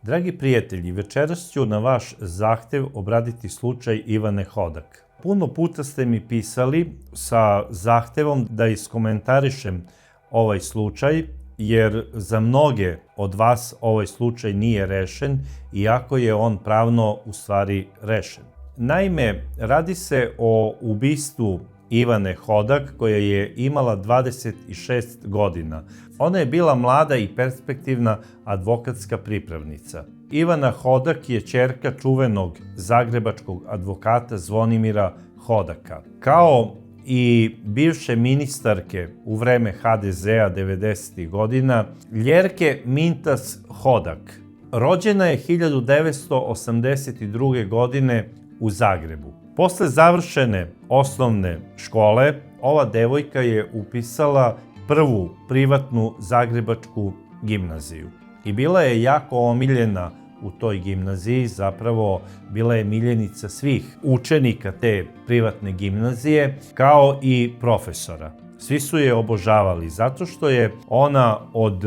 Dragi prijatelji, večeras ću na vaš zahtev obraditi slučaj Ivane Hodak. Puno puta ste mi pisali sa zahtevom da iskomentarišem ovaj slučaj, jer za mnoge od vas ovaj slučaj nije rešen, iako je on pravno u stvari rešen. Naime, radi se o ubistvu Ivane Hodak, koja je imala 26 godina. Ona je bila mlada i perspektivna advokatska pripravnica. Ivana Hodak je ćerka čuvenog zagrebačkog advokata Zvonimira Hodaka. Kao i bivše ministarke u vreme HDZ-a 90. godina, Ljerke Mintas Hodak. Rođena je 1982. godine u Zagrebu. Posle završene osnovne škole, ova devojka je upisala prvu privatnu zagrebačku gimnaziju. I bila je jako omiljena u toj gimnaziji, zapravo bila je miljenica svih učenika te privatne gimnazije, kao i profesora. Svi su je obožavali, zato što je ona od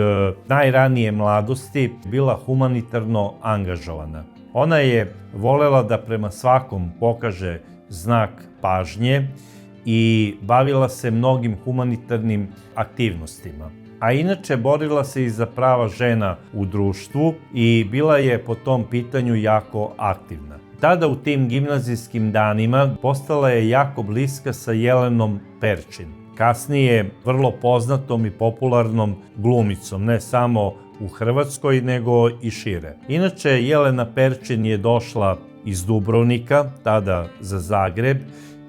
najranije mladosti bila humanitarno angažovana. Ona je volela da prema svakom pokaže znak pažnje i bavila se mnogim humanitarnim aktivnostima. A inače borila se i za prava žena u društvu i bila je po tom pitanju jako aktivna. Tada u tim gimnazijskim danima postala je jako bliska sa Jelenom Perčin. Kasnije vrlo poznatom i popularnom glumicom, ne samo u Hrvatskoj, nego i šire. Inače, Jelena Perčin je došla iz Dubrovnika, tada za Zagreb,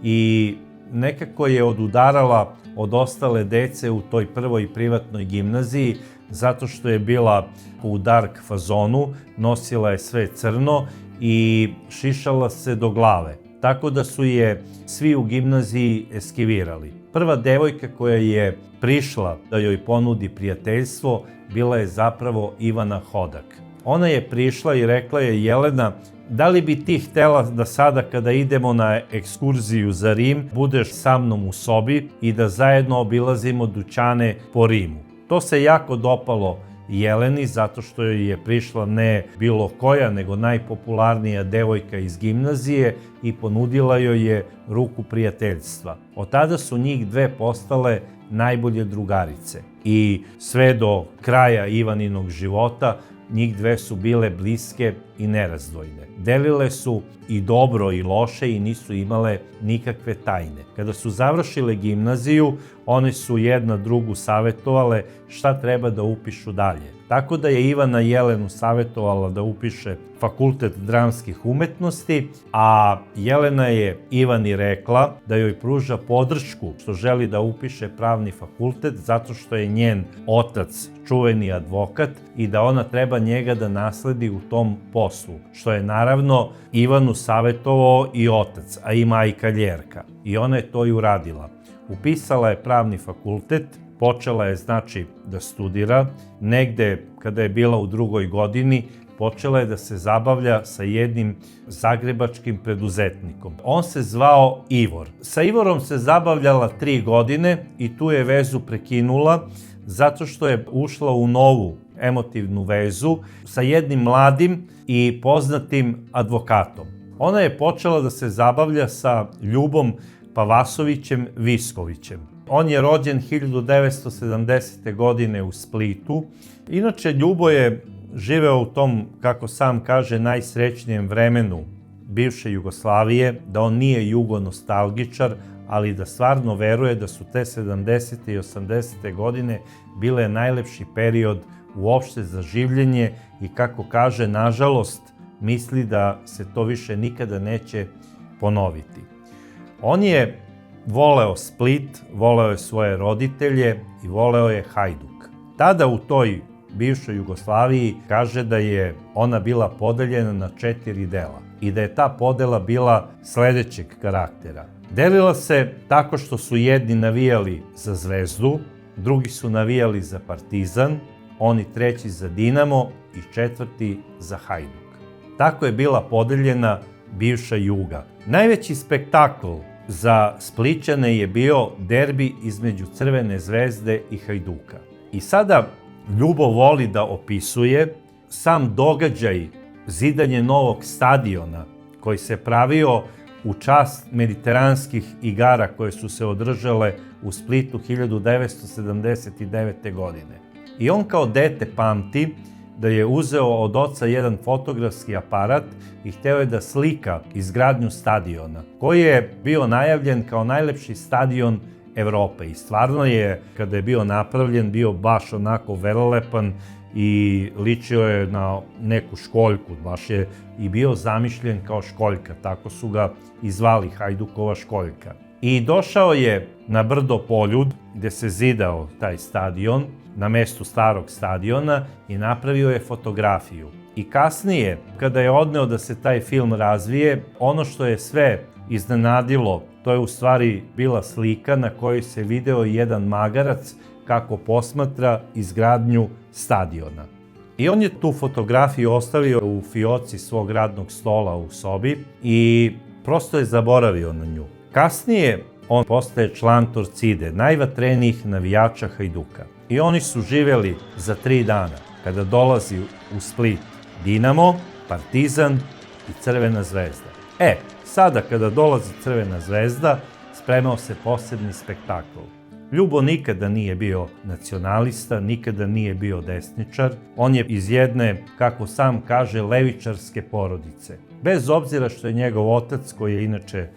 i nekako je odudarala od ostale dece u toj prvoj privatnoj gimnaziji, zato što je bila u dark fazonu, nosila je sve crno i šišala se do glave. Tako da su je svi u gimnaziji eskivirali. Prva devojka koja je prišla da joj ponudi prijateljstvo bila je zapravo Ivana Hodak. Ona je prišla i rekla je: Jelena, da li bi ti htela da sada kada idemo na ekskurziju za Rim budeš sa mnom u sobi i da zajedno obilazimo dućane po Rimu? To se jako dopalo Jeleni, zato što joj je prišla ne bilo koja, nego najpopularnija devojka iz gimnazije i ponudila joj je ruku prijateljstva. Od tada su njih dve postale najbolje drugarice i sve do kraja Ivaninog života njih dve su bile bliske i nerazdvojne. Delile su i dobro i loše i nisu imale nikakve tajne. Kada su završile gimnaziju, one su jedna drugu savetovale šta treba da upišu dalje. Tako da je Ivana Jelenu savetovala da upiše Fakultet dramskih umetnosti, a Jelena je Ivani rekla da joj pruža podršku što želi da upiše pravni fakultet, zato što je njen otac čuveni advokat i da ona treba njega da nasledi u tom poslu, što je naravno Ivanu savetovao i otac, a i majka Ljerka. I ona je to i uradila. Upisala je pravni fakultet, počela je znači da studira, negde kada je bila u drugoj godini počela je da se zabavlja sa jednim zagrebačkim preduzetnikom. On se zvao Ivor. Sa Ivorom se zabavljala 3 godine i tu je vezu prekinula zato što je ušla u novu emotivnu vezu sa jednim mladim i poznatim advokatom. Ona je počela da se zabavlja sa Ljubom Pavasovićem Viskovićem. On je rođen 1970. godine u Splitu. Inače, Ljubo je živeo u tom, kako sam kaže, najsrećnijem vremenu bivše Jugoslavije, da on nije jugonostalgičar, ali da stvarno veruje da su te 70. i 80. godine bile najlepši period uopšte za življenje i, kako kaže, nažalost, misli da se to više nikada neće ponoviti. On je voleo Split, voleo je svoje roditelje i voleo je Hajduk. Tada u toj bivšoj Jugoslaviji kaže da je ona bila podeljena na 4 dela i da je ta podela bila sledećeg karaktera. Delila se tako što su jedni navijali za Zvezdu, drugi su navijali za Partizan, oni treći za Dinamo i četvrti za Hajduk. Tako je bila podeljena bivša Juga. Najveći spektakl za Splićane je bio derbi između Crvene Zvezde i Hajduka. I sada Ljubo voli da opisuje sam događaj zidanje novog stadiona koji se pravio u čast mediteranskih igara koje su se održale u Splitu 1979. godine. I on kao dete pamti da je uzeo od oca jedan fotografski aparat i hteo je da slika izgradnju stadiona, koji je bio najavljen kao najlepši stadion Evrope. I stvarno je, kada je bio napravljen, bio baš onako velelepan i ličio je na neku školjku, baš je i bio zamišljen kao školjka, tako su ga i zvali, Hajdukova školjka. I došao je na brdo Poljud, gde se zidao taj stadion, na mestu starog stadiona i napravio je fotografiju. I kasnije, kada je odneo da se taj film razvije, ono što je sve iznenadilo, to je u stvari bila slika na kojoj se video jedan magarac kako posmatra izgradnju stadiona. I on je tu fotografiju ostavio u fioci svog radnog stola u sobi i prosto je zaboravio na nju. Kasnije on postaje član Torcide, najvatrenijih navijača Hajduka. I oni su živeli za 3 dana, kada dolazi u Split Dinamo, Partizan i Crvena zvezda. Sada kada dolazi Crvena zvezda, spremao se posebni spektakl. Ljubo nikada nije bio nacionalista, nikada nije bio desničar. On je iz jedne, kako sam kaže, levičarske porodice. Bez obzira što je njegov otac, koji je inače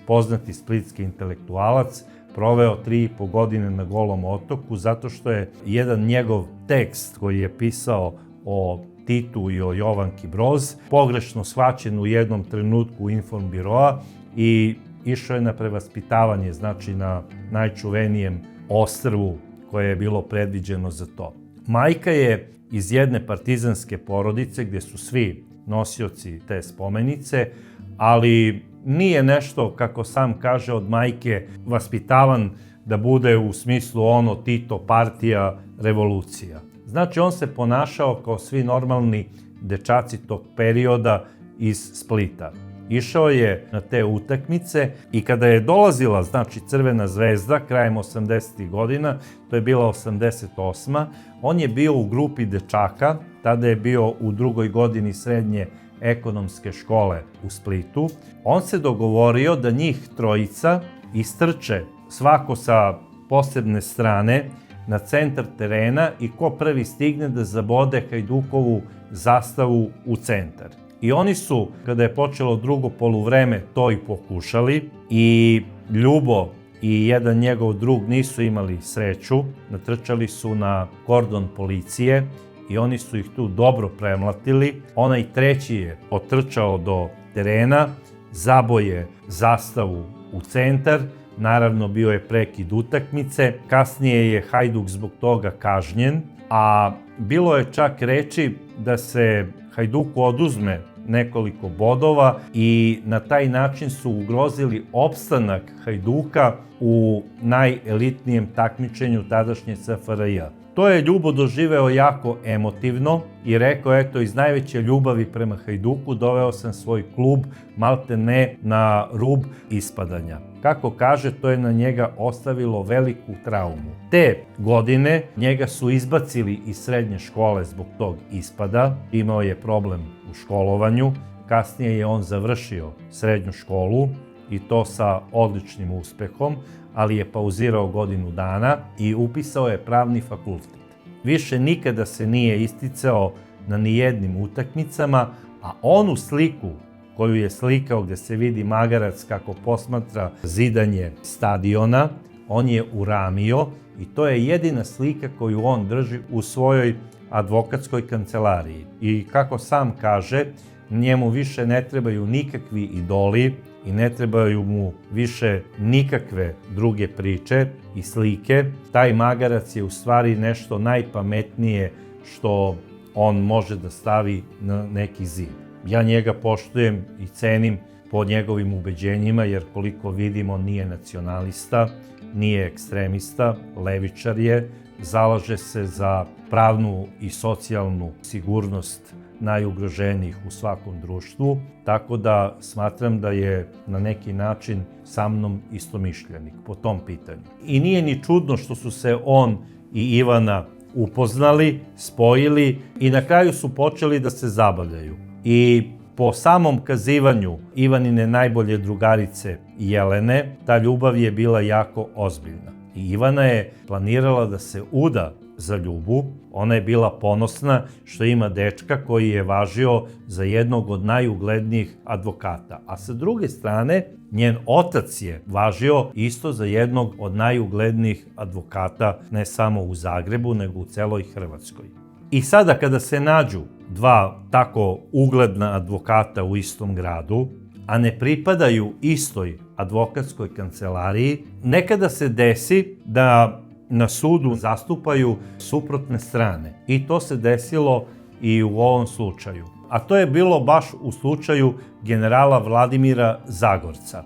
poznati splitski intelektualac, proveo 3,5 godine na Golom otoku, zato što je jedan njegov tekst koji je pisao o Titu i o Jovanki Broz pogrešno shvaćen u jednom trenutku Informbiroa i išao je na prevaspitavanje, znači na najčuvenijem ostrvu koje je bilo predviđeno za to. Majka je iz jedne partizanske porodice gdje su svi nosioci te spomenice, ali nije nešto, kako sam kaže, od majke vaspitavan da bude u smislu ono Tito, partija, revolucija. Znači, on se ponašao kao svi normalni dečaci tog perioda iz Splita. Išao je na te utakmice i kada je dolazila, znači, Crvena zvezda krajem 80. godina, to je bila 88. On je bio u grupi dečaka, tada je bio u 2. godini srednje ekonomske škole u Splitu. On se dogovorio da njih trojica istrče svako sa posebne strane na centar terena i ko prvi stigne da zabode Hajdukovu zastavu u centar. I oni su, kada je počelo drugo poluvreme, to i pokušali i Ljubo i jedan njegov drug nisu imali sreću, natrčali su na kordon policije i oni su ih tu dobro premlatili. Onaj treći je otrčao do terena, zaboje zastavu u centar, naravno bio je prekid utakmice, kasnije je Hajduk zbog toga kažnjen, a bilo je čak reči da se Hajduku oduzme nekoliko bodova i na taj način su ugrozili opstanak Hajduka u najelitnijem takmičenju tadašnje SFRJ. To je Ljubo doživeo jako emotivno i rekao, eto, iz najveće ljubavi prema Hajduku doveo sam svoj klub malte ne na rub ispadanja. Kako kaže, to je na njega ostavilo veliku traumu. Te godine njega su izbacili iz srednje škole zbog tog ispada, imao je problem u školovanju, kasnije je on završio srednju školu i to sa odličnim uspehom, ali je pauzirao godinu dana i upisao je pravni fakultet. Više nikada se nije isticao na nijednim utakmicama, a onu sliku koju je slikao gdje se vidi magarac kako posmatra zidanje stadiona, on je uramio i to je jedina slika koju on drži u svojoj advokatskoj kancelariji. I kako sam kaže, njemu više ne trebaju nikakvi idoli i ne trebaju mu više nikakve druge priče i slike. Taj magarac je u stvari nešto najpametnije što on može da stavi na neki zid. Ja njega poštujem i cenim po njegovim ubeđenjima, jer koliko vidim, on nije nacionalista, nije ekstremista, levičar je, zalaže se za pravnu i socijalnu sigurnost najugroženijih u svakom društvu, tako da smatram da je na neki način sa mnom istomišljenik po tom pitanju. I nije ni čudno što su se on i Ivana upoznali, spojili i na kraju su počeli da se zabavljaju. I po samom kazivanju Ivanine najbolje drugarice Jelene, ta ljubav je bila jako ozbiljna. I Ivana je planirala da se uda za Ljubu. Ona je bila ponosna što ima dečka koji je važio za jednog od najuglednijih advokata. A sa druge strane, njen otac je važio isto za jednog od najuglednijih advokata, ne samo u Zagrebu, nego u celoj Hrvatskoj. I sada kada se nađu dva tako ugledna advokata u istom gradu, a ne pripadaju istoj advokatskoj kancelariji, nekada se desi da na sudu zastupaju suprotne strane. I to se desilo i u ovom slučaju. A to je bilo baš u slučaju generala Vladimira Zagorca.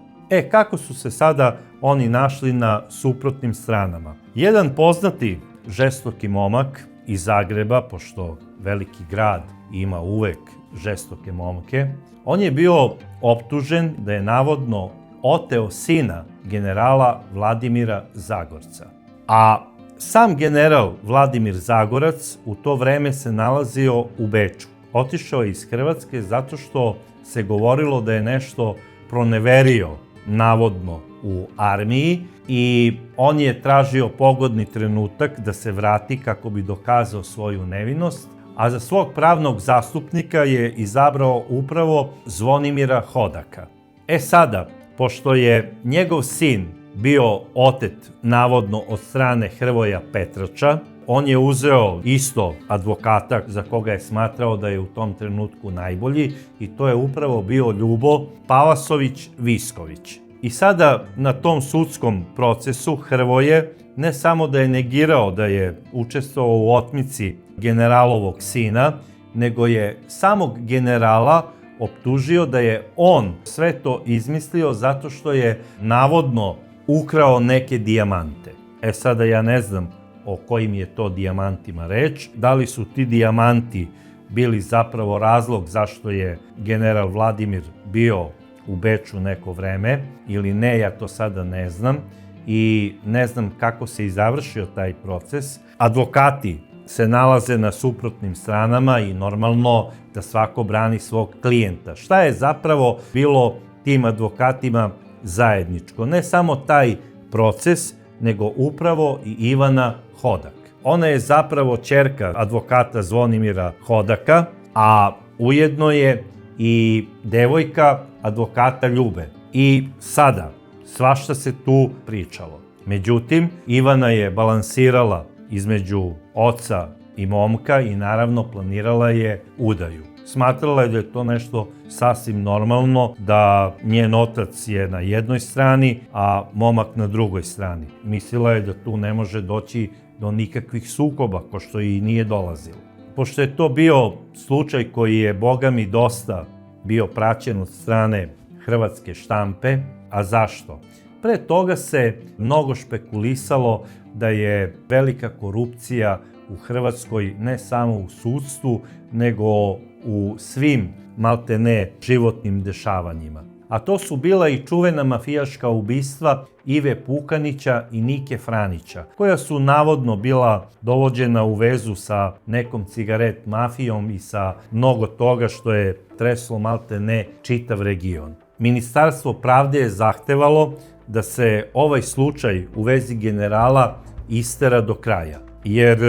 Kako su se sada oni našli na suprotnim stranama? Jedan poznati žestoki momak iz Zagreba, pošto veliki grad ima uvek žestoke momke, on je bio optužen da je navodno oteo sina generala Vladimira Zagorca. A sam general Vladimir Zagorac u to vreme se nalazio u Beču. Otišao je iz Hrvatske zato što se govorilo da je nešto proneverio navodno u armiji i on je tražio pogodni trenutak da se vrati kako bi dokazao svoju nevinost, a za svog pravnog zastupnika je izabrao upravo Zvonimira Hodaka. Sada, pošto je njegov sin bio otet navodno od strane Hrvoja Petrača, on je uzeo isto advokata za koga je smatrao da je u tom trenutku najbolji i to je upravo bio Ljubo Pavasović-Visković. I sada na tom sudskom procesu Hrvoje ne samo da je negirao da je učestvovao u otmici generalovog sina, nego je samog generala optužio da je on sve to izmislio zato što je navodno ukrao neke dijamante. Sada ja ne znam o kojim je to dijamantima reč, da li su ti dijamanti bili zapravo razlog zašto je general Vladimir bio u Beču neko vreme ili ne, ja to sada ne znam i ne znam kako se i završio taj proces. Advokati se nalaze na suprotnim stranama i normalno da svako brani svog klijenta. Šta je zapravo bilo tim advokatima zajedničko? Ne samo taj proces, nego upravo i Ivana Hodak. Ona je zapravo ćerka advokata Zvonimira Hodaka, a ujedno je i devojka advokata Ljube. I sada, svašta se tu pričalo. Međutim, Ivana je balansirala između oca i momka i naravno planirala je udaju. Smatrala je da je to nešto sasvim normalno, da njen otac je na jednoj strani, a momak na drugoj strani. Mislila je da tu ne može doći do nikakvih sukoba, ko što i nije dolazilo. Pošto je to bio slučaj koji je, boga mi, dosta bio praćen od strane hrvatske štampe, a zašto? Pre toga se mnogo špekulisalo da je velika korupcija u Hrvatskoj ne samo u sudstvu, nego u svim maltene životnim dešavanjima. A to su bila i čuvena mafijaška ubistva Ive Pukanića i Nike Franića, koja su navodno bila dovođena u vezu sa nekom cigaret mafijom i sa mnogo toga što je treslo maltene čitav region. Ministarstvo pravde je zahtevalo da se ovaj slučaj u vezi generala istera do kraja, jer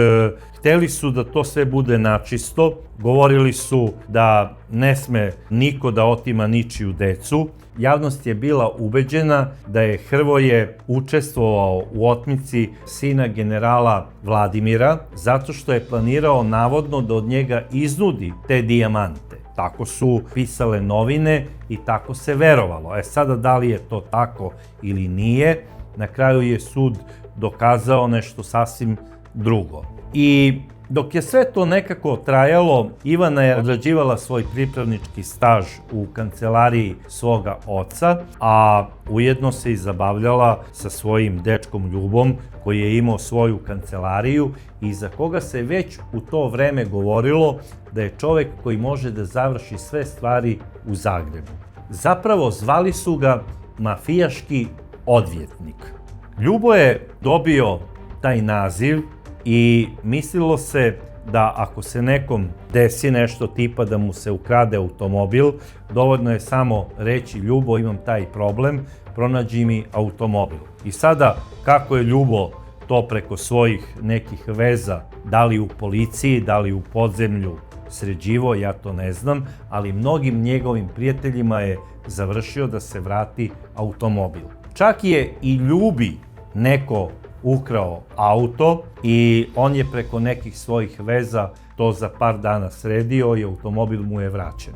hteli su da to sve bude načisto, govorili su da ne sme niko da otima ničiju decu. Javnost je bila ubeđena da je Hrvoje učestvovao u otmici sina generala Vladimira zato što je planirao navodno da od njega iznudi te dijamante. Tako su pisale novine i tako se verovalo. Sada, da li je to tako ili nije, na kraju je sud dokazao nešto sasvim drugo. I dok je sve to nekako trajalo, Ivana je odrađivala svoj pripravnički staž u kancelariji svoga oca, a ujedno se i zabavljala sa svojim dečkom Ljubom, koji je imao svoju kancelariju i za koga se već u to vreme govorilo da je čovek koji može da završi sve stvari u Zagrebu. Zapravo zvali su ga mafijaški odvjetnik. Ljubo je dobio taj naziv i mislilo se da ako se nekom desi nešto tipa da mu se ukrade automobil, dovoljno je samo reći: Ljubo, imam taj problem, pronađi mi automobil. I sada, kako je Ljubo to preko svojih nekih veza, da li u policiji, da li u podzemlju, sređivo, ja to ne znam, ali mnogim njegovim prijateljima je završio da se vrati automobil. Čak je i Ljubi neko ukrao auto i on je preko nekih svojih veza to za par dana sredio i automobil mu je vraćen.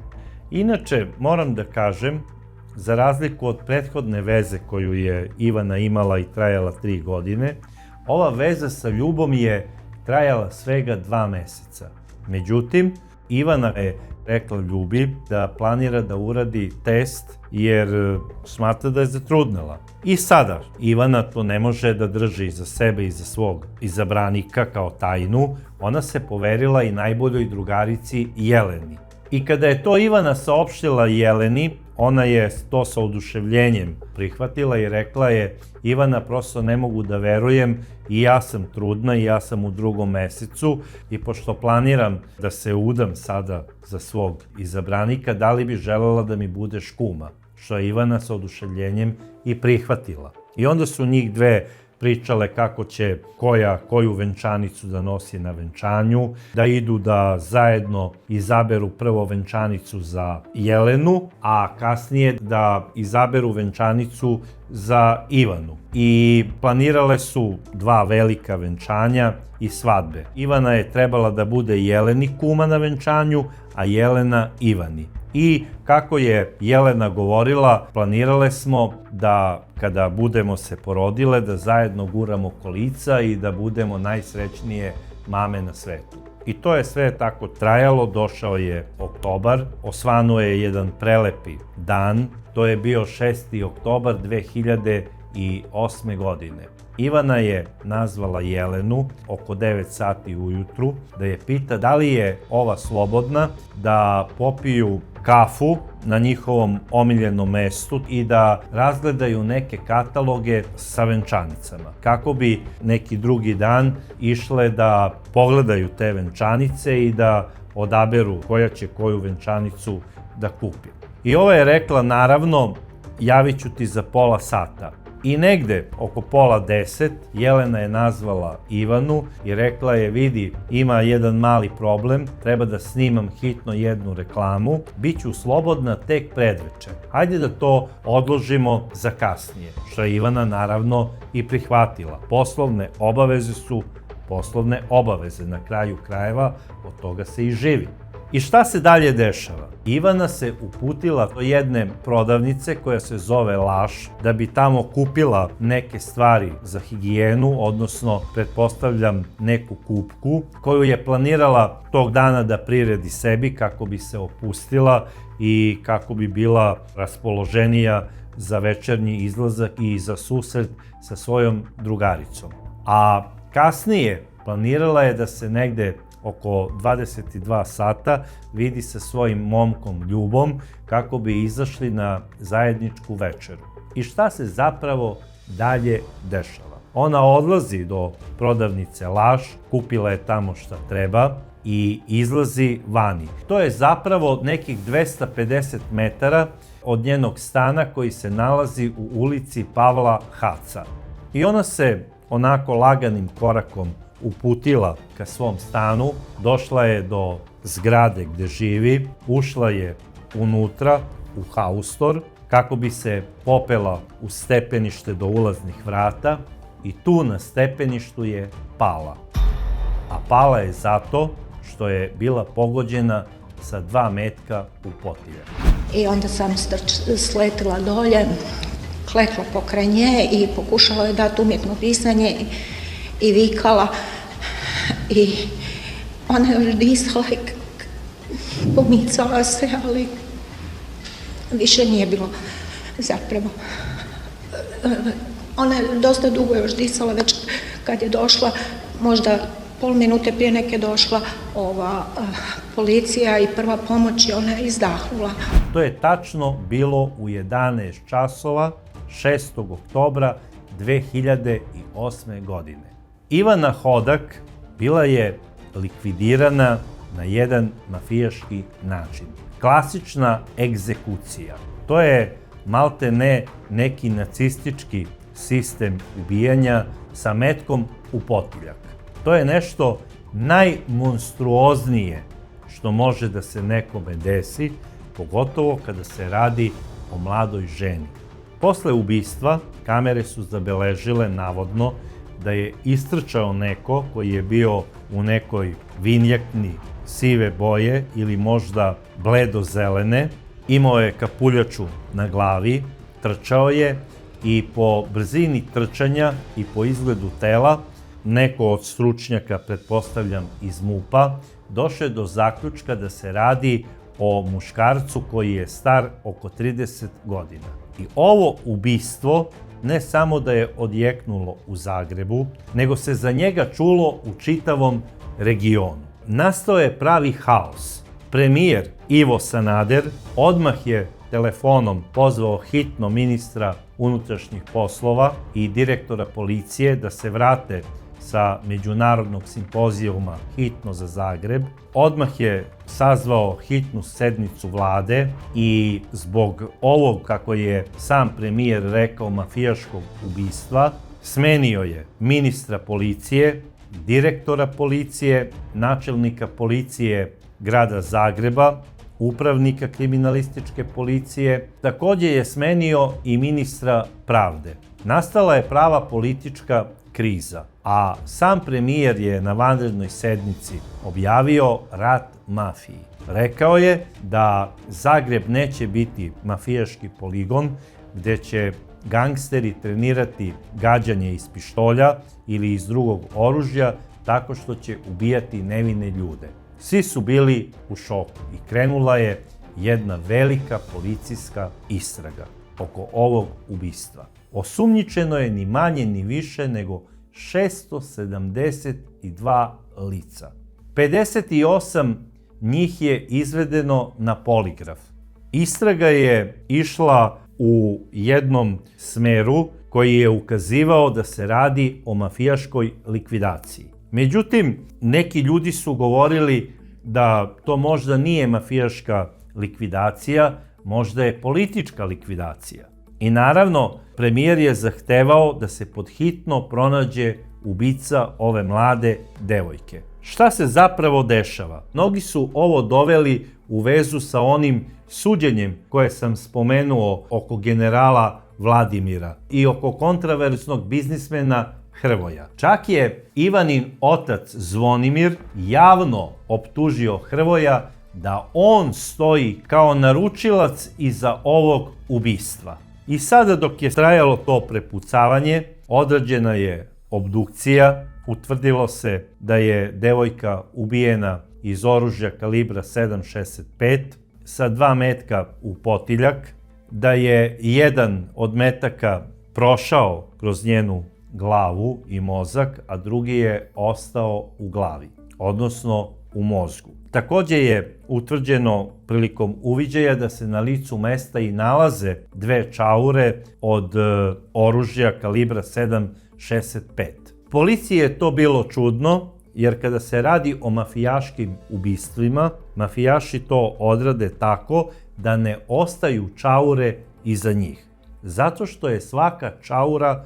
Inače, moram da kažem, za razliku od prethodne veze koju je Ivana imala i trajala 3 godine, ova veza sa Ljubom je trajala svega 2 meseca. Međutim, Ivana je rekla Ljubi da planira da uradi test jer smatra da je zatrudnela. I sada Ivana to ne može da drži za sebe i za svog izabranika kao tajnu, ona se poverila i najboljoj drugarici Jeleni. I kada je to Ivana saopštila Jeleni, ona je to sa oduševljenjem prihvatila i rekla je: Ivana, prosto ne mogu da verujem, i ja sam trudna i ja sam u 2. mesecu i pošto planiram da se udam sada za svog izabranika, da li bi želela da mi budeš kuma? Što je Ivana sa oduševljenjem i prihvatila. I onda su njih dve pričale kako će koju venčanicu da nosi na venčanju, da idu da zajedno izaberu prvo venčanicu za Jelenu, a kasnije da izaberu venčanicu za Ivanu. I planirale su 2 velika venčanja i svadbe. Ivana je trebala da bude Jeleni kuma na venčanju, a Jelena Ivani. I kako je Jelena govorila, planirale smo da kada budemo se porodile, da zajedno guramo kolica i da budemo najsrećnije mame na svetu. I to je sve tako trajalo, došao je oktobar, osvanuo je jedan prelepi dan, to je bio 6. oktobar 2008. godine. Ivana je nazvala Jelenu oko 9 sati ujutru da je pita da li je ova slobodna da popiju kafu na njihovom omiljenom mestu i da razgledaju neke kataloge sa venčanicama, kako bi neki drugi dan išle da pogledaju te venčanice i da odaberu koja će koju venčanicu da kupi. I ova je rekla: naravno, javit ću ti za pola sata. I negde oko pola 10 Jelena je nazvala Ivanu i rekla je: vidi, ima jedan mali problem, treba da snimam hitno jednu reklamu, bit ću slobodna tek predveče. Hajde da to odložimo za kasnije. Što je Ivana naravno i prihvatila. Poslovne obaveze su poslovne obaveze, na kraju krajeva od toga se i živi. I šta se dalje dešava? Ivana se uputila do jedne prodavnice koja se zove Laš, da bi tamo kupila neke stvari za higijenu, odnosno, pretpostavljam, neku kupku, koju je planirala tog dana da priredi sebi kako bi se opustila i kako bi bila raspoloženija za večernji izlazak i za susret sa svojom drugaricom. A kasnije planirala je da se negde oko 22 sata vidi sa svojim momkom Ljubom kako bi izašli na zajedničku večeru. I šta se zapravo dalje dešava? Ona odlazi do prodavnice Laš, kupila je tamo šta treba i izlazi vani. To je zapravo nekih 250 metara od njenog stana koji se nalazi u ulici Pavla Haca. I ona se onako laganim korakom uputila ka svom stanu, došla je do zgrade gde živi, ušla je unutra u haustor kako bi se popela u stepenište do ulaznih vrata i tu na stepeništu je pala. A pala je zato što je bila pogođena sa 2 metka u potilje. I onda sam sletila dolje, klekla pokraj nje i pokušala je dati umjetno disanje i vikala i ona je disala i pomicala se, ali više nije bilo zapravo. Ona je dosta dugo još disala, već kad je došla, možda pol minute prije nek je došla policija i prva pomoć i ona je izdahnula. To je tačno bilo u 11 časova 6. oktobra 2008. godine. Ivana Hodak bila je likvidirana na jedan mafijaški način. Klasična egzekucija. To je malte ne neki nacistički sistem ubijanja sa metkom u potiljak. To je nešto najmonstruoznije što može da se nekome desi, pogotovo kada se radi o mladoj ženi. Posle ubistva kamere su zabeležile navodno da je istrčao neko koji je bio u nekoj vinjakni sive boje ili možda bledo-zelene, imao je kapuljaču na glavi, trčao je i po brzini trčanja i po izgledu tela neko od stručnjaka, pretpostavljam iz MUP-a, došao je do zaključka da se radi o muškarcu koji je star oko 30 godina. I ovo ubistvo ne samo da je odjeknulo u Zagrebu, nego se za njega čulo u čitavom regionu. Nastao je pravi haos. Premijer Ivo Sanader odmah je telefonom pozvao hitno ministra unutrašnjih poslova i direktora policije da se vrate sa međunarodnog simpozijuma hitno za Zagreb. Odmah je sazvao hitnu sednicu vlade i zbog ovog, kako je sam premijer rekao, mafijaškog ubistva, smenio je ministra policije, direktora policije, načelnika policije grada Zagreba, upravnika kriminalističke policije. Također je smenio i ministra pravde. Nastala je prava politička kriza, a sam premijer je na vanrednoj sednici objavio rat mafiji. Rekao je da Zagreb neće biti mafijaški poligon gdje će gangsteri trenirati gađanje iz pištolja ili iz drugog oružja tako što će ubijati nevine ljude. Svi su bili u šoku i krenula je jedna velika policijska istraga oko ovog ubistva. Osumnjičeno je ni manje ni više nego 672 lica. 58 njih je izvedeno na poligraf. Istraga je išla u jednom smeru koji je ukazivao da se radi o mafijaškoj likvidaciji. Međutim, neki ljudi su govorili da to možda nije mafijaška likvidacija, možda je politička likvidacija. I naravno, premijer je zahtevao da se podhitno pronađe ubica ove mlade devojke. Šta se zapravo dešava? Mnogi su ovo doveli u vezu sa onim suđenjem koje sam spomenuo oko generala Vladimira i oko kontraverznog biznismena Hrvoja. Čak je Ivanin otac Zvonimir javno optužio Hrvoja da on stoji kao naručilac iza ovog ubistva. I sada dok je trajalo to prepucavanje, odrađena je obdukcija, utvrdilo se da je devojka ubijena iz oružja kalibra 7.65 sa 2 metka u potiljak, da je jedan od metaka prošao kroz njenu glavu i mozak, a drugi je ostao u glavi, odnosno u mozgu. Također je utvrđeno prilikom uviđaja da se na licu mesta i nalaze 2 čaure od oružja kalibra 7.65. Policiji je to bilo čudno, jer kada se radi o mafijaškim ubistvima, mafijaši to odrade tako da ne ostaju čaure iza njih. Zato što je svaka čaura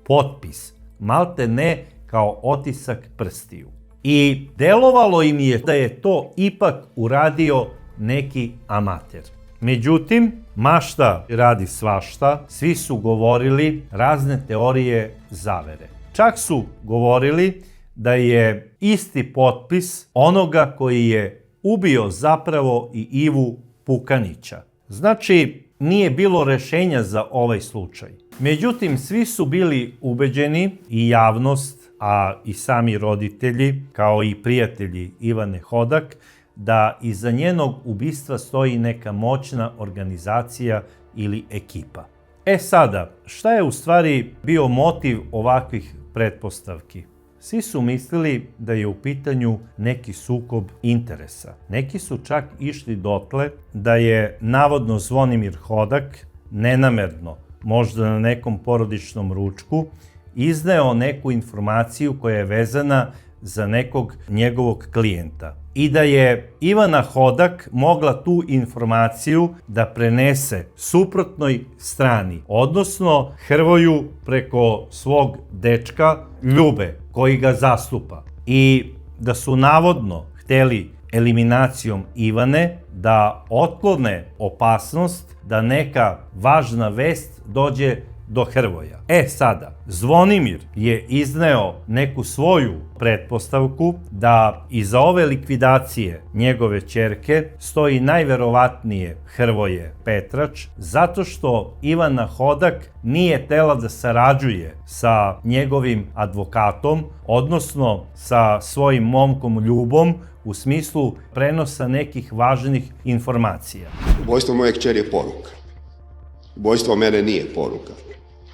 potpis, malte ne kao otisak prstiju. I delovalo im je da je to ipak uradio neki amater. Međutim, mašta radi svašta, svi su govorili razne teorije zavere. Čak su govorili da je isti potpis onoga koji je ubio zapravo i Ivu Pukanića. Znači, nije bilo rešenja za ovaj slučaj. Međutim, svi su bili ubeđeni, i javnost, a i sami roditelji, kao i prijatelji Ivane Hodak, da iza njenog ubistva stoji neka moćna organizacija ili ekipa. E sada, šta je u stvari bio motiv ovakvih pretpostavki? Svi su mislili da je u pitanju neki sukob interesa. Neki su čak išli dotle da je navodno Zvonimir Hodak nenamerno, možda na nekom porodičnom ručku, izneo neku informaciju koja je vezana za nekog njegovog klijenta. I da je Ivana Hodak mogla tu informaciju da prenese suprotnoj strani, odnosno Hrvoju preko svog dečka Ljube, koji ga zastupa. I da su navodno hteli eliminacijom Ivane da otklone opasnost da neka važna vest dođe do Hrvoja. Sada, Zvonimir je izneo neku svoju pretpostavku da iza ove likvidacije njegove ćerke stoji najverovatnije Hrvoje Petrač, zato što Ivana Hodak nije htela da sarađuje sa njegovim advokatom, odnosno sa svojim momkom Ljubom, u smislu prenosa nekih važnih informacija. Ubojstvo moje kćeri je poruka. Ubojstvo mene nije poruka.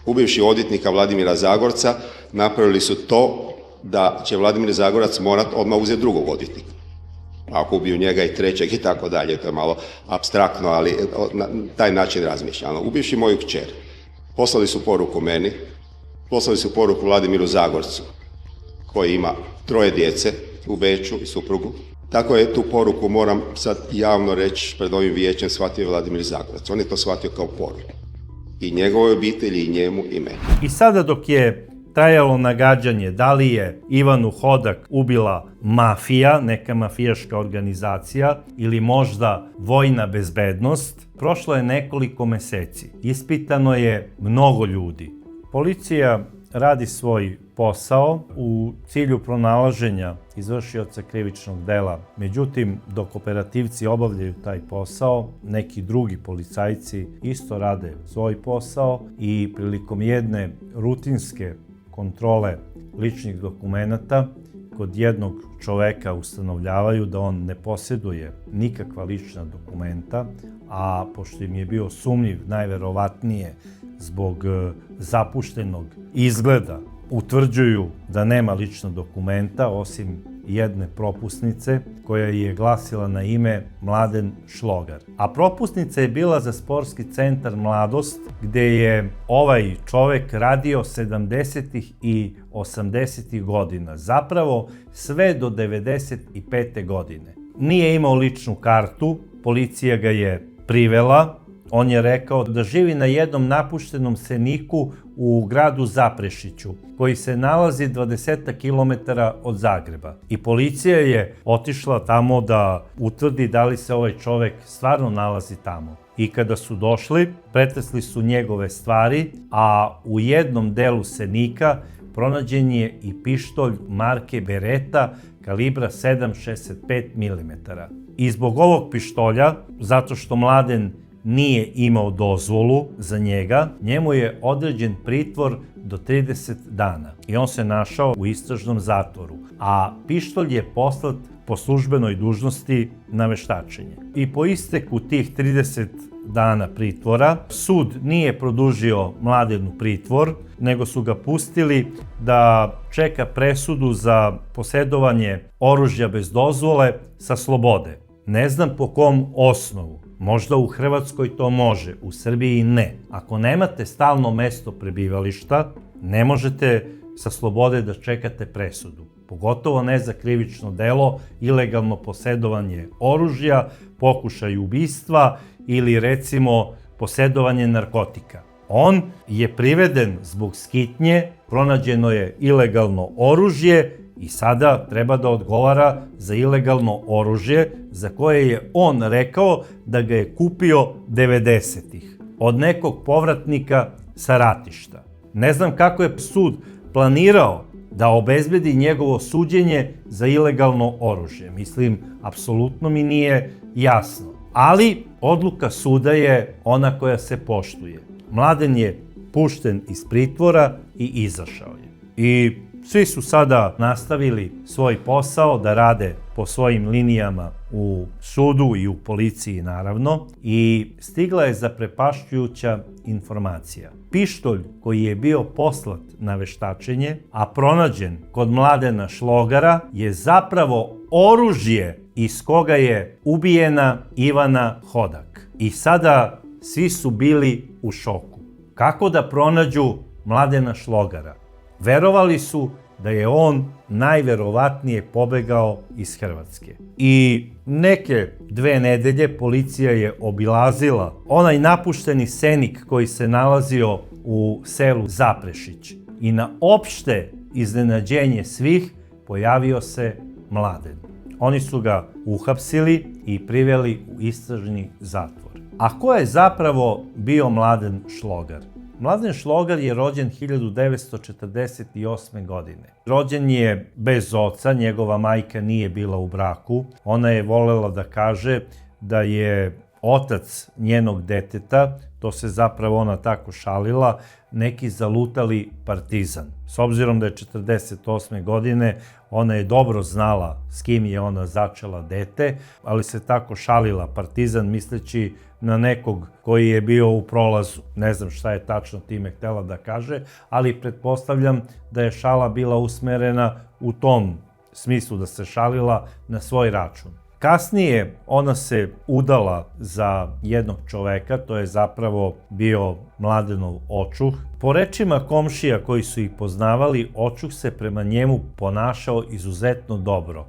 Ubivši odvjetnika Vladimira Zagorca napravili su to da će Vladimir Zagorac morat odmah uzeti drugog odvjetnika. Ako ubiju njega i trećeg i tako dalje, to je malo apstraktno, ali na taj način razmišljano. Ubivši moju kćer, poslali su poruku meni, poslali su poruku Vladimiru Zagorcu, koji ima 3 djece u Beču i suprugu. Tako je tu poruku, moram sad javno reći pred ovim vijećem, shvatio Vladimir Zagorac. On je to shvatio kao poruku. I njegovoj obitelji, i njemu, i meni. I sada dok je trajalo nagađanje da li je Ivanu Hodak ubila mafija, neka mafijaška organizacija, ili možda vojna bezbednost, prošlo je nekoliko meseci. Ispitano je mnogo ljudi. Policija radi svoj posao u cilju pronalaženja izvršioca krivičnog dela. Međutim, dok operativci obavljaju taj posao, neki drugi policajci isto rade svoj posao i prilikom jedne rutinske kontrole ličnih dokumenata kod jednog čoveka ustanovljavaju da on ne posjeduje nikakva lična dokumenta, a pošto im je bio sumnjiv najverovatnije zbog zapuštenog izgleda, utvrđuju da nema lična dokumenta osim jedne propusnice koja je glasila na ime Mladen Šlogar. A propusnica je bila za sportski centar Mladost, gde je ovaj čovek radio 70. i 80. godina, zapravo sve do 95. godine. Nije imao ličnu kartu, policija ga je privela. On je rekao da živi na jednom napuštenom seniku u gradu Zaprešiću, koji se nalazi 20 km od Zagreba. I policija je otišla tamo da utvrdi da li se ovaj čovek stvarno nalazi tamo. I kada su došli, pretresli su njegove stvari, a u jednom delu senika pronađen je i pištolj marke Beretta kalibra 7,65 mm. I zbog ovog pištolja, zato što Mladen nije imao dozvolu za njega, njemu je određen pritvor do 30 dana i on se našao u istražnom zatvoru, a pištolj je poslat po službenoj dužnosti na veštačenje. I po isteku tih 30 dana pritvora, sud nije produžio Mladenu pritvor, nego su ga pustili da čeka presudu za posjedovanje oružja bez dozvole sa slobode. Ne znam po kom osnovu. Možda u Hrvatskoj to može, u Srbiji ne. Ako nemate stalno mesto prebivališta, ne možete sa slobode da čekate presudu. Pogotovo ne za krivično delo, ilegalno posjedovanje oružja, pokušaj ubistva ili recimo posjedovanje narkotika. On je priveden zbog skitnje, pronađeno je ilegalno oružje i sada treba da odgovara za ilegalno oružje za koje je on rekao da ga je kupio 90-ih od nekog povratnika sa ratišta. Ne znam kako je sud planirao da obezbedi njegovo suđenje za ilegalno oružje. Mislim, apsolutno mi nije jasno. Ali odluka suda je ona koja se poštuje. Mladen je pušten iz pritvora i izašao je. I svi su sada nastavili svoj posao da rade po svojim linijama u sudu i u policiji naravno i stigla je zaprepašćujuća informacija. Pištolj koji je bio poslat na veštačenje, a pronađen kod Mladena Šlogara, je zapravo oružje iz koga je ubijena Ivana Hodak. I sada svi su bili u šoku. Kako da pronađu Mladena Šlogara? Verovali su da je on najverovatnije pobegao iz Hrvatske. I neke 2 nedelje policija je obilazila onaj napušteni senik koji se nalazio u selu Zaprešić. I na opšte iznenađenje svih pojavio se Mladen. Oni su ga uhapsili i priveli u istražni zatvor. A ko je zapravo bio Mladen Šlogar? Mladen Šlogar je rođen 1948. godine. Rođen je bez oca, njegova majka nije bila u braku. Ona je volela da kaže da je otac njenog deteta, to se zapravo ona tako šalila, neki zalutali partizan. S obzirom da je 1948. godine, ona je dobro znala s kim je ona začela dete, ali se tako šalila partizan misleći na nekog koji je bio u prolazu. Ne znam šta je tačno time htela da kaže, ali pretpostavljam da je šala bila usmerena u tom smislu, da se šalila na svoj račun. Kasnije ona se udala za jednog čoveka, to je zapravo bio Mladenov očuh. Po rečima komšija koji su ih poznavali, očuh se prema njemu ponašao izuzetno dobro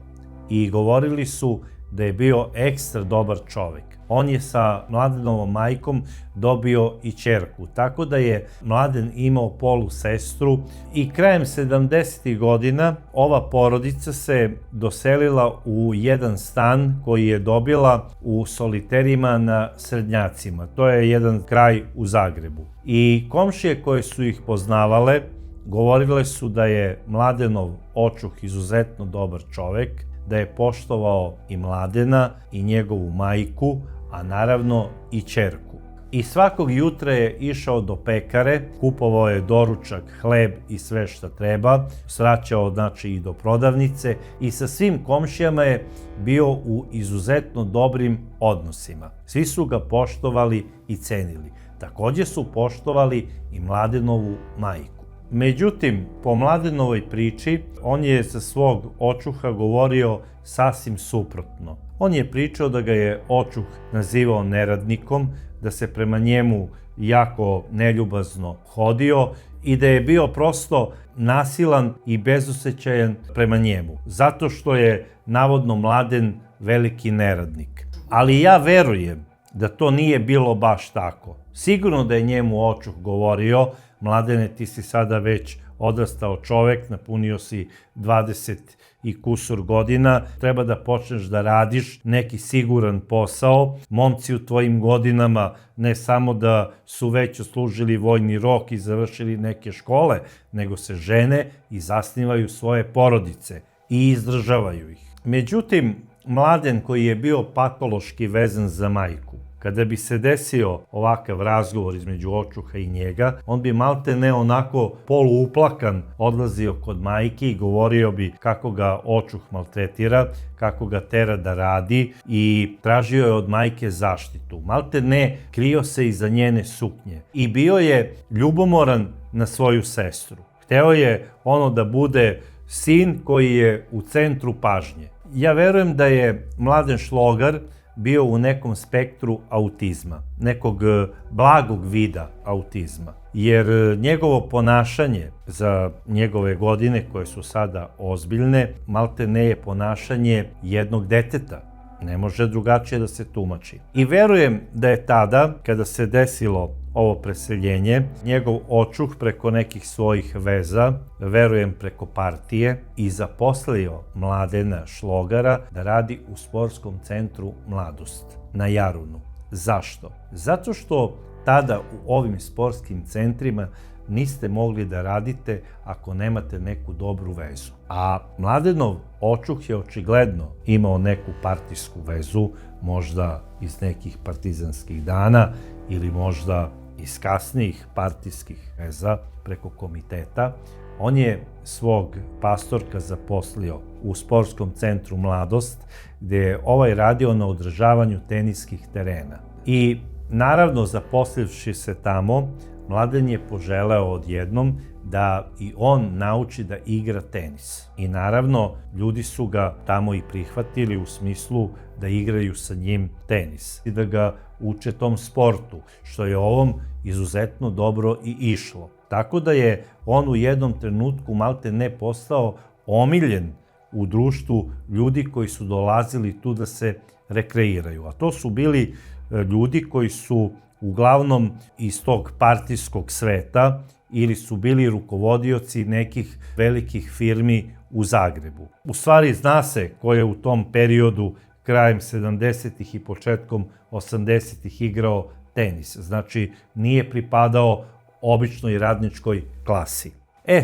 i govorili su da je bio ekstra dobar čovek. On je sa Mladenovom majkom dobio i ćerku, tako da je Mladen imao polusestru i krajem 70. godina ova porodica se doselila u jedan stan koji je dobila u Soliterima na Srednjacima. To je jedan kraj u Zagrebu. I komšije koje su ih poznavale govorile su da je Mladenov očuh izuzetno dobar čovek, da je poštovao i Mladena i njegovu majku, a naravno i ćerku. I svakog jutra je išao do pekare, kupovao je doručak, hleb i sve šta treba, svraćao znači i do prodavnice i sa svim komšijama je bio u izuzetno dobrim odnosima. Svi su ga poštovali i cenili. Takođe su poštovali i Mladenovu majku. Međutim, po Mladenovoj priči, on je za svog očuha govorio sasvim suprotno. On je pričao da ga je očuh nazivao neradnikom, da se prema njemu jako neljubazno hodio i da je bio prosto nasilan i bezosećajan prema njemu, zato što je navodno Mladen veliki neradnik. Ali ja verujem da to nije bilo baš tako. Sigurno da je njemu očuh govorio: Mladene, ti si sada već odrastao čovek, napunio si 20 i kusur godina, treba da počneš da radiš neki siguran posao. Momci u tvojim godinama ne samo da su već odslužili vojni rok i završili neke škole, nego se žene i zasnivaju svoje porodice i izdržavaju ih. Međutim, Mladen, koji je bio patološki vezan za majku, kada bi se desio ovakav razgovor između očuha i njega, on bi maltene onako poluuplakan odlazio kod majke i govorio bi kako ga očuh maltretira, kako ga tera da radi i tražio je od majke zaštitu. Maltene krio se iza njene suknje i bio je ljubomoran na svoju sestru. Hteo je ono da bude sin koji je u centru pažnje. Ja verujem da je Mladen Šlogar bio u nekom spektru autizma, nekog blagog vida autizma, jer njegovo ponašanje za njegove godine, koje su sada ozbiljne, maltene je ponašanje jednog deteta. Ne može drugačije da se tumači. I verujem da je tada, kada se desilo ovo preseljenje, njegov očuh preko nekih svojih veza, verujem preko partije, i zaposlio Mladena Šlogara da radi u sportskom centru Mladost na Jarunu. Zašto? Zato što tada u ovim sportskim centrima niste mogli da radite ako nemate neku dobru vezu. A Mladenov očuh je očigledno imao neku partijsku vezu, možda iz nekih partizanskih dana ili možda iz kasnijih partijskih veza preko komiteta. On je svog pastorka zaposlio u sportskom centru Mladost, gde je ovaj radio na održavanju teniskih terena. I naravno, zaposlivši se tamo, Mladen je poželeo odjednom da i on nauči da igra tenis. I naravno, ljudi su ga tamo i prihvatili u smislu da igraju sa njim tenis i da ga uče tom sportu, što je ovom izuzetno dobro i išlo. Tako da je on u jednom trenutku malte ne postao omiljen u društvu ljudi koji su dolazili tu da se rekreiraju. A to su bili ljudi koji su uglavnom iz tog partijskog sveta ili su bili rukovodioci nekih velikih firmi u Zagrebu. U stvari zna se ko je u tom periodu krajem 70. i početkom 80. igrao tenis. Znači, nije pripadao običnoj radničkoj klasi.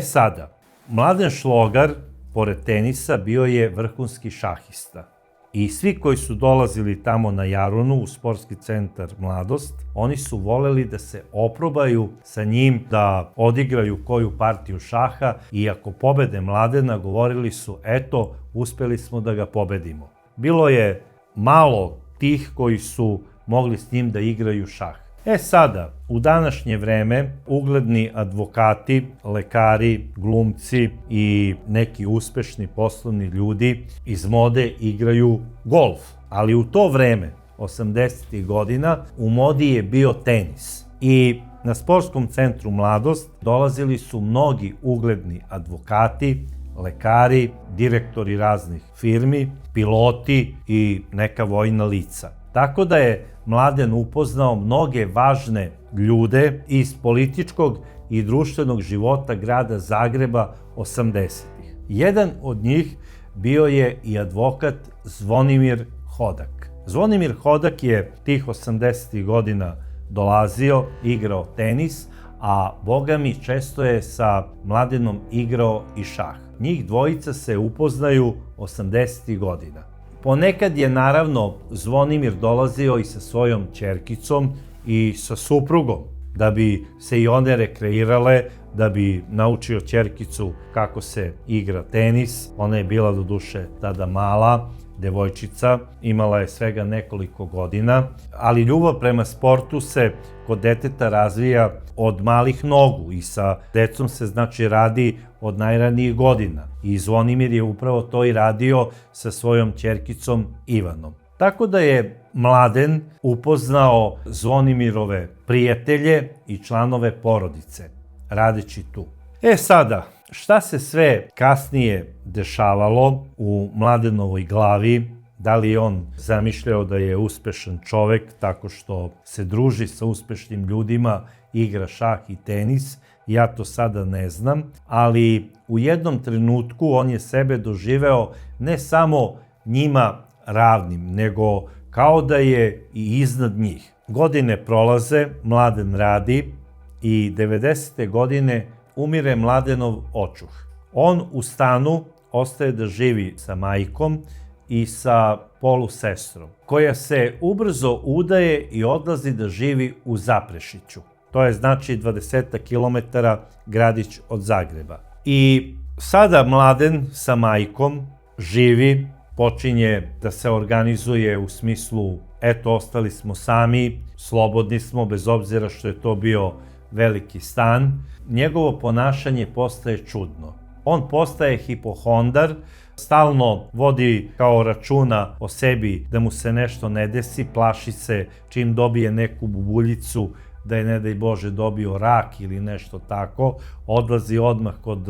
Sada, Mladen Šlogar, pored tenisa, bio je vrhunski šahista. I svi koji su dolazili tamo na Jarunu, u sportski centar Mladost, oni su voleli da se oprobaju sa njim, da odigraju koju partiju šaha i ako pobede Mladena, govorili su, eto, uspeli smo da ga pobedimo. Bilo je malo tih koji su mogli s njim da igraju šah. Sada, u današnje vreme, ugledni advokati, lekari, glumci i neki uspešni poslovni ljudi iz mode igraju golf. Ali u to vreme, 80. godina, u modi je bio tenis. I na sportskom centru Mladost dolazili su mnogi ugledni advokati, lekari, direktori raznih firmi, piloti i neka vojna lica. Tako da je Mladen upoznao mnoge važne ljude iz političkog i društvenog života grada Zagreba 80-ih. Jedan od njih bio je i advokat Zvonimir Hodak. Zvonimir Hodak je tih 80-ih godina dolazio, igrao tenis, a boga mi često je sa Mladenom igrao i šah. Njih dvojica se upoznaju 80-ih godina. Ponekad je naravno Zvonimir dolazio i sa svojom ćerkicom i sa suprugom, da bi se i one rekreirale, da bi naučio ćerkicu kako se igra tenis. Ona je bila doduše tada mala devojčica, imala je svega nekoliko godina, ali ljubav prema sportu se kod deteta razvija od malih nogu i sa decom se znači radi od najranijih godina. I Zvonimir je upravo to i radio sa svojom ćerkicom Ivanom. Tako da je Mladen upoznao Zvonimirove prijatelje i članove porodice, radeći tu. Sada, šta se sve kasnije dešavalo u Mladenovoj glavi? Da li je on zamišljao da je uspešan čovek tako što se druži sa uspešnim ljudima, igra šah i tenis? Ja to sada ne znam, ali u jednom trenutku on je sebe doživeo ne samo njima ravnim, nego kao da je i iznad njih. Godine prolaze, Mladen radi i 90. godine umire Mladenov očuh. On u stanu ostaje da živi sa majkom i sa polusestrom, koja se ubrzo udaje i odlazi da živi u Zaprešiću. To je znači 20 km gradić od Zagreba. I sada Mladen sa majkom živi, počinje da se organizuje u smislu, eto, ostali smo sami, slobodni smo, bez obzira što je to bio veliki stan. Njegovo ponašanje postaje čudno. On postaje hipohondar, stalno vodi kao računa o sebi da mu se nešto ne desi, plaši se čim dobije neku bubuljicu, da je, ne daj Bože, dobio rak ili nešto tako, odlazi odmah kod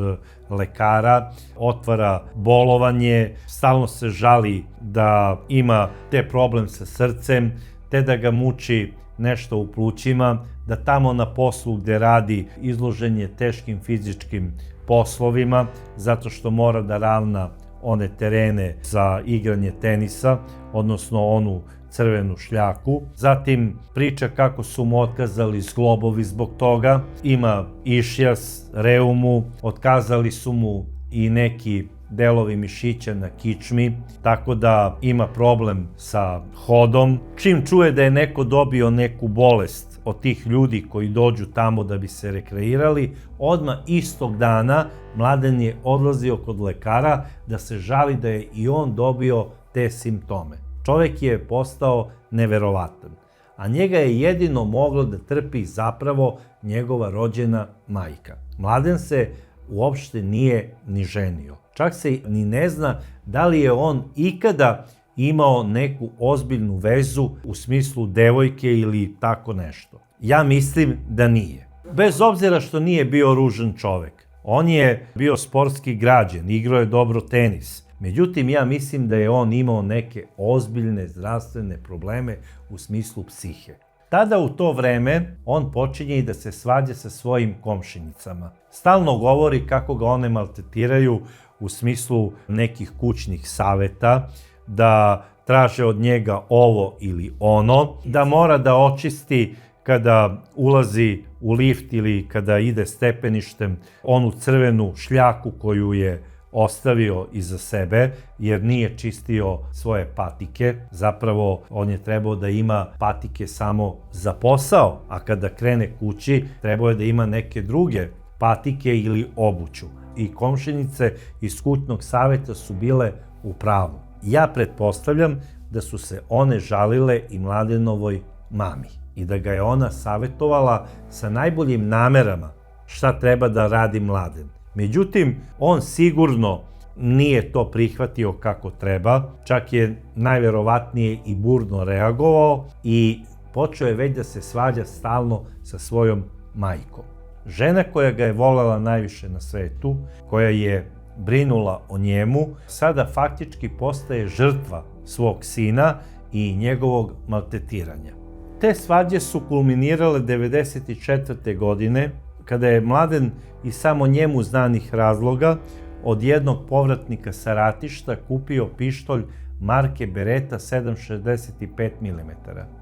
lekara, otvara bolovanje, stalno se žali da ima te problem sa srcem, te da ga muči nešto u plućima, da tamo na poslu gde radi izložen je teškim fizičkim poslovima, zato što mora da ravna one terene za igranje tenisa, odnosno onu crvenu šljaku. Zatim priča kako su mu otkazali zglobovi zbog toga, ima išijas, reumu, otkazali su mu i neki delovi mišića na kičmi, tako da ima problem sa hodom. Čim čuje da je neko dobio neku bolest od tih ljudi koji dođu tamo da bi se rekreirali, odmah istog dana Mladen je odlazio kod lekara da se žali da je i on dobio te simptome. Čovek je postao neverovatan, a njega je jedino moglo da trpi zapravo njegova rođena majka. Mladen se uopšte nije ni ženio. Čak se ni ne zna da li je on ikada imao neku ozbiljnu vezu u smislu devojke ili tako nešto. Ja mislim da nije. Bez obzira što nije bio ružan čovek, on je bio sportski građen, igrao je dobro tenis. Međutim, ja mislim da je on imao neke ozbiljne zdravstvene probleme u smislu psihe. Tada u to vreme on počinje i da se svađa sa svojim komšinicama. Stalno govori kako ga one maltretiraju u smislu nekih kućnih saveta, da traže od njega ovo ili ono, da mora da očisti kada ulazi u lift ili kada ide stepeništem onu crvenu šljaku koju je ostavio iza sebe, jer nije čistio svoje patike. Zapravo, on je trebao da ima patike samo za posao, a kada krene kući, trebao je da ima neke druge patike ili obuću. I komšinice iz kućnog saveta su bile u pravu. Ja pretpostavljam da su se one žalile i Mladenovoj mami i da ga je ona savjetovala sa najboljim namerama šta treba da radi Mladen. Međutim, on sigurno nije to prihvatio kako treba, čak je najverovatnije i burno reagovao i počeo je već da se svađa stalno sa svojom majkom. Žena koja ga je voljela najviše na svetu, koja je brinula o njemu, sada faktički postaje žrtva svog sina i njegovog maltretiranja. Te svađe su kulminirale 1994. godine, kada je Mladen iz samo njemu znanih razloga od jednog povratnika sa ratišta kupio pištolj marke Beretta 7,65 mm.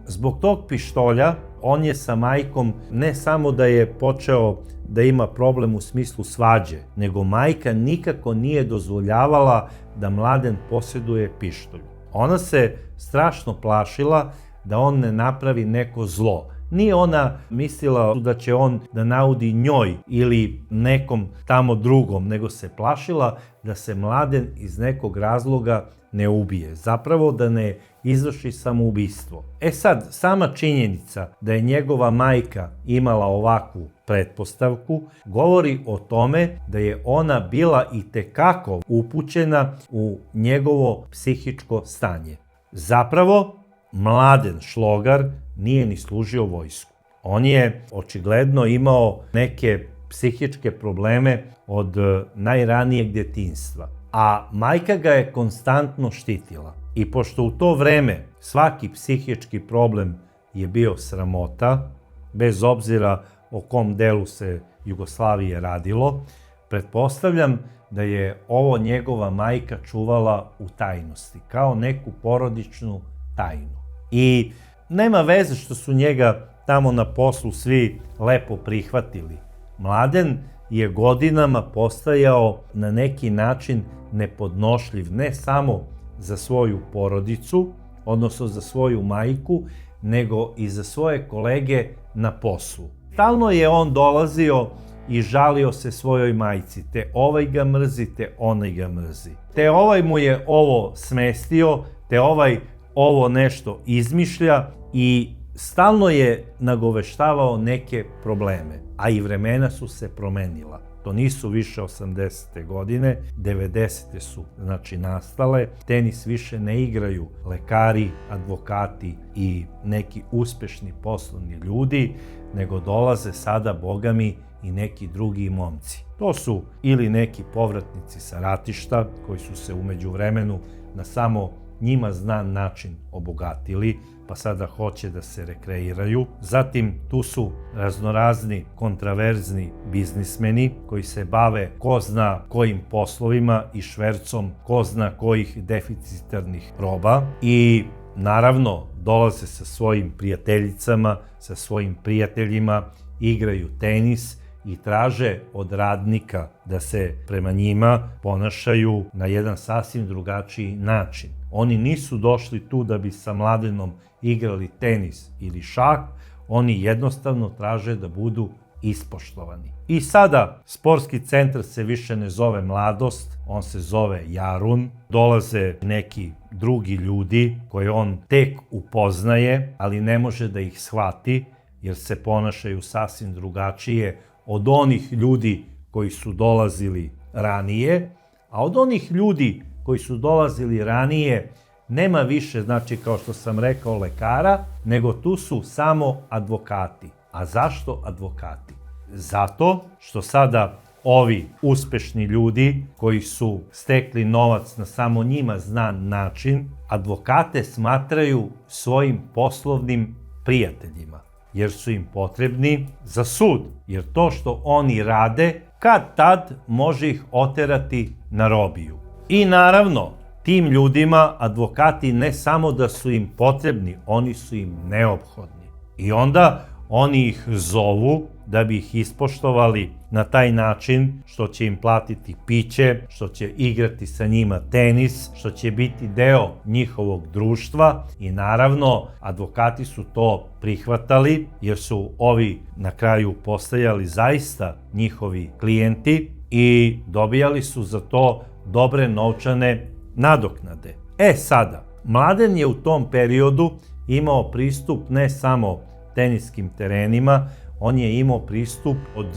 Zbog tog pištolja on je sa majkom ne samo da je počeo da ima problem u smislu svađe, nego majka nikako nije dozvoljavala da Mladen posjeduje pištolj. Ona se strašno plašila da on ne napravi neko zlo. Nije ona mislila da će on da naudi njoj ili nekom tamo drugom, nego se plašila da se Mladen iz nekog razloga ne ubije. Zapravo da ne izvrši samoubistvo. Sad, sama činjenica da je njegova majka imala ovakvu pretpostavku govori o tome da je ona bila itekako upućena u njegovo psihičko stanje. Zapravo, Mladen Šlogar nije ni služio vojsku. On je očigledno imao neke psihičke probleme od najranijeg djetinjstva, a majka ga je konstantno štitila. I pošto u to vreme svaki psihički problem je bio sramota, bez obzira o kom delu se Jugoslavije radilo, pretpostavljam da je ovo njegova majka čuvala u tajnosti, kao neku porodičnu tajnu. I nema veze što su njega tamo na poslu svi lepo prihvatili. Mladen je godinama postajao na neki način nepodnošljiv, ne samo za svoju porodicu, odnosno za svoju majku, nego i za svoje kolege na poslu. Stalno je on dolazio i žalio se svojoj majci, te ovaj ga mrzi, te onaj ga mrzi. Te ovaj mu je ovo smestio, te ovaj ovo nešto izmišlja i stalno je nagoveštavao neke probleme, a i vremena su se promenila. To nisu više 80. godine, 90. su nastale, tenis više ne igraju lekari, advokati i neki uspešni poslovni ljudi, nego dolaze sada, bogami, i neki drugi momci. To su ili neki povratnici sa ratišta, koji su se u međuvremenu na samo njima znan način obogatili, pa sada hoće da se rekreiraju. Zatim tu su raznorazni kontraverzni biznismeni koji se bave ko zna kojim poslovima i švercom ko zna kojih deficitarnih roba i naravno dolaze sa svojim prijateljicama, sa svojim prijateljima, igraju tenis i traže od radnika da se prema njima ponašaju na jedan sasvim drugačiji način. Oni nisu došli tu da bi sa Mladenom igrali tenis ili šah, oni jednostavno traže da budu ispoštovani. I sada sportski centar se više ne zove Mladost, on se zove Jarun. Dolaze neki drugi ljudi koje on tek upoznaje, ali ne može da ih shvati jer se ponašaju sasvim drugačije od onih ljudi koji su dolazili ranije, a od onih ljudi koji su dolazili ranije nema više, kao što sam rekao, lekara, nego tu su samo advokati. A zašto advokati? Zato što sada ovi uspešni ljudi koji su stekli novac na samo njima znan način, advokate smatraju svojim poslovnim prijateljima, jer su im potrebni za sud, jer to što oni rade, kad tad može ih oterati na robiju. I naravno, tim ljudima advokati ne samo da su im potrebni, oni su im neophodni. I onda oni ih zovu da bi ih ispoštovali na taj način što će im platiti piće, što će igrati sa njima tenis, što će biti deo njihovog društva i naravno advokati su to prihvatali jer su ovi na kraju postajali zaista njihovi klijenti i dobijali su za to dobre novčane nadoknade. Sada, Mladen je u tom periodu imao pristup ne samo teniskim terenima, on je imao pristup od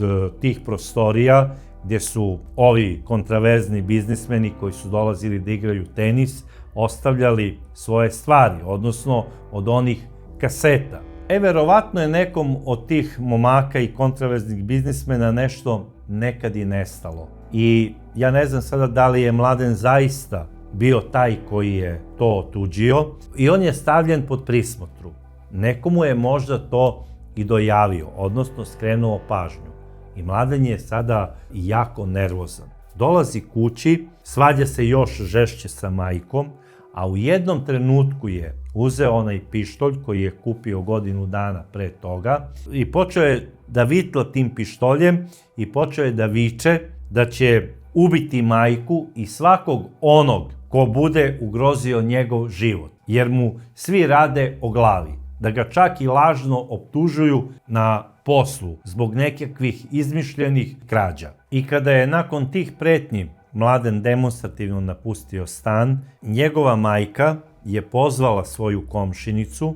tih prostorija gdje su ovi kontraverzni biznismeni koji su dolazili da igraju tenis ostavljali svoje stvari, odnosno od onih kaseta. Verovatno je nekom od tih momaka i kontraverznih biznismena nešto nekad i nestalo. I ja ne znam sada da li je Mladen zaista bio taj koji je to otuđio i on je stavljen pod prismotru. Nekomu je možda to i dojavio, odnosno skrenuo pažnju. I Mladen je sada jako nervozan. Dolazi kući, svađa se još žešće sa majkom, a u jednom trenutku je uzeo onaj pištolj koji je kupio godinu dana pre toga i počeo je da vitla tim pištoljem i počeo je da viče da će ubiti majku i svakog onog ko bude ugrozio njegov život, jer mu svi rade o glavi, da ga čak i lažno optužuju na poslu zbog nekakvih izmišljenih krađa. I kada je nakon tih pretnji Mladen demonstrativno napustio stan, njegova majka je pozvala svoju komšinicu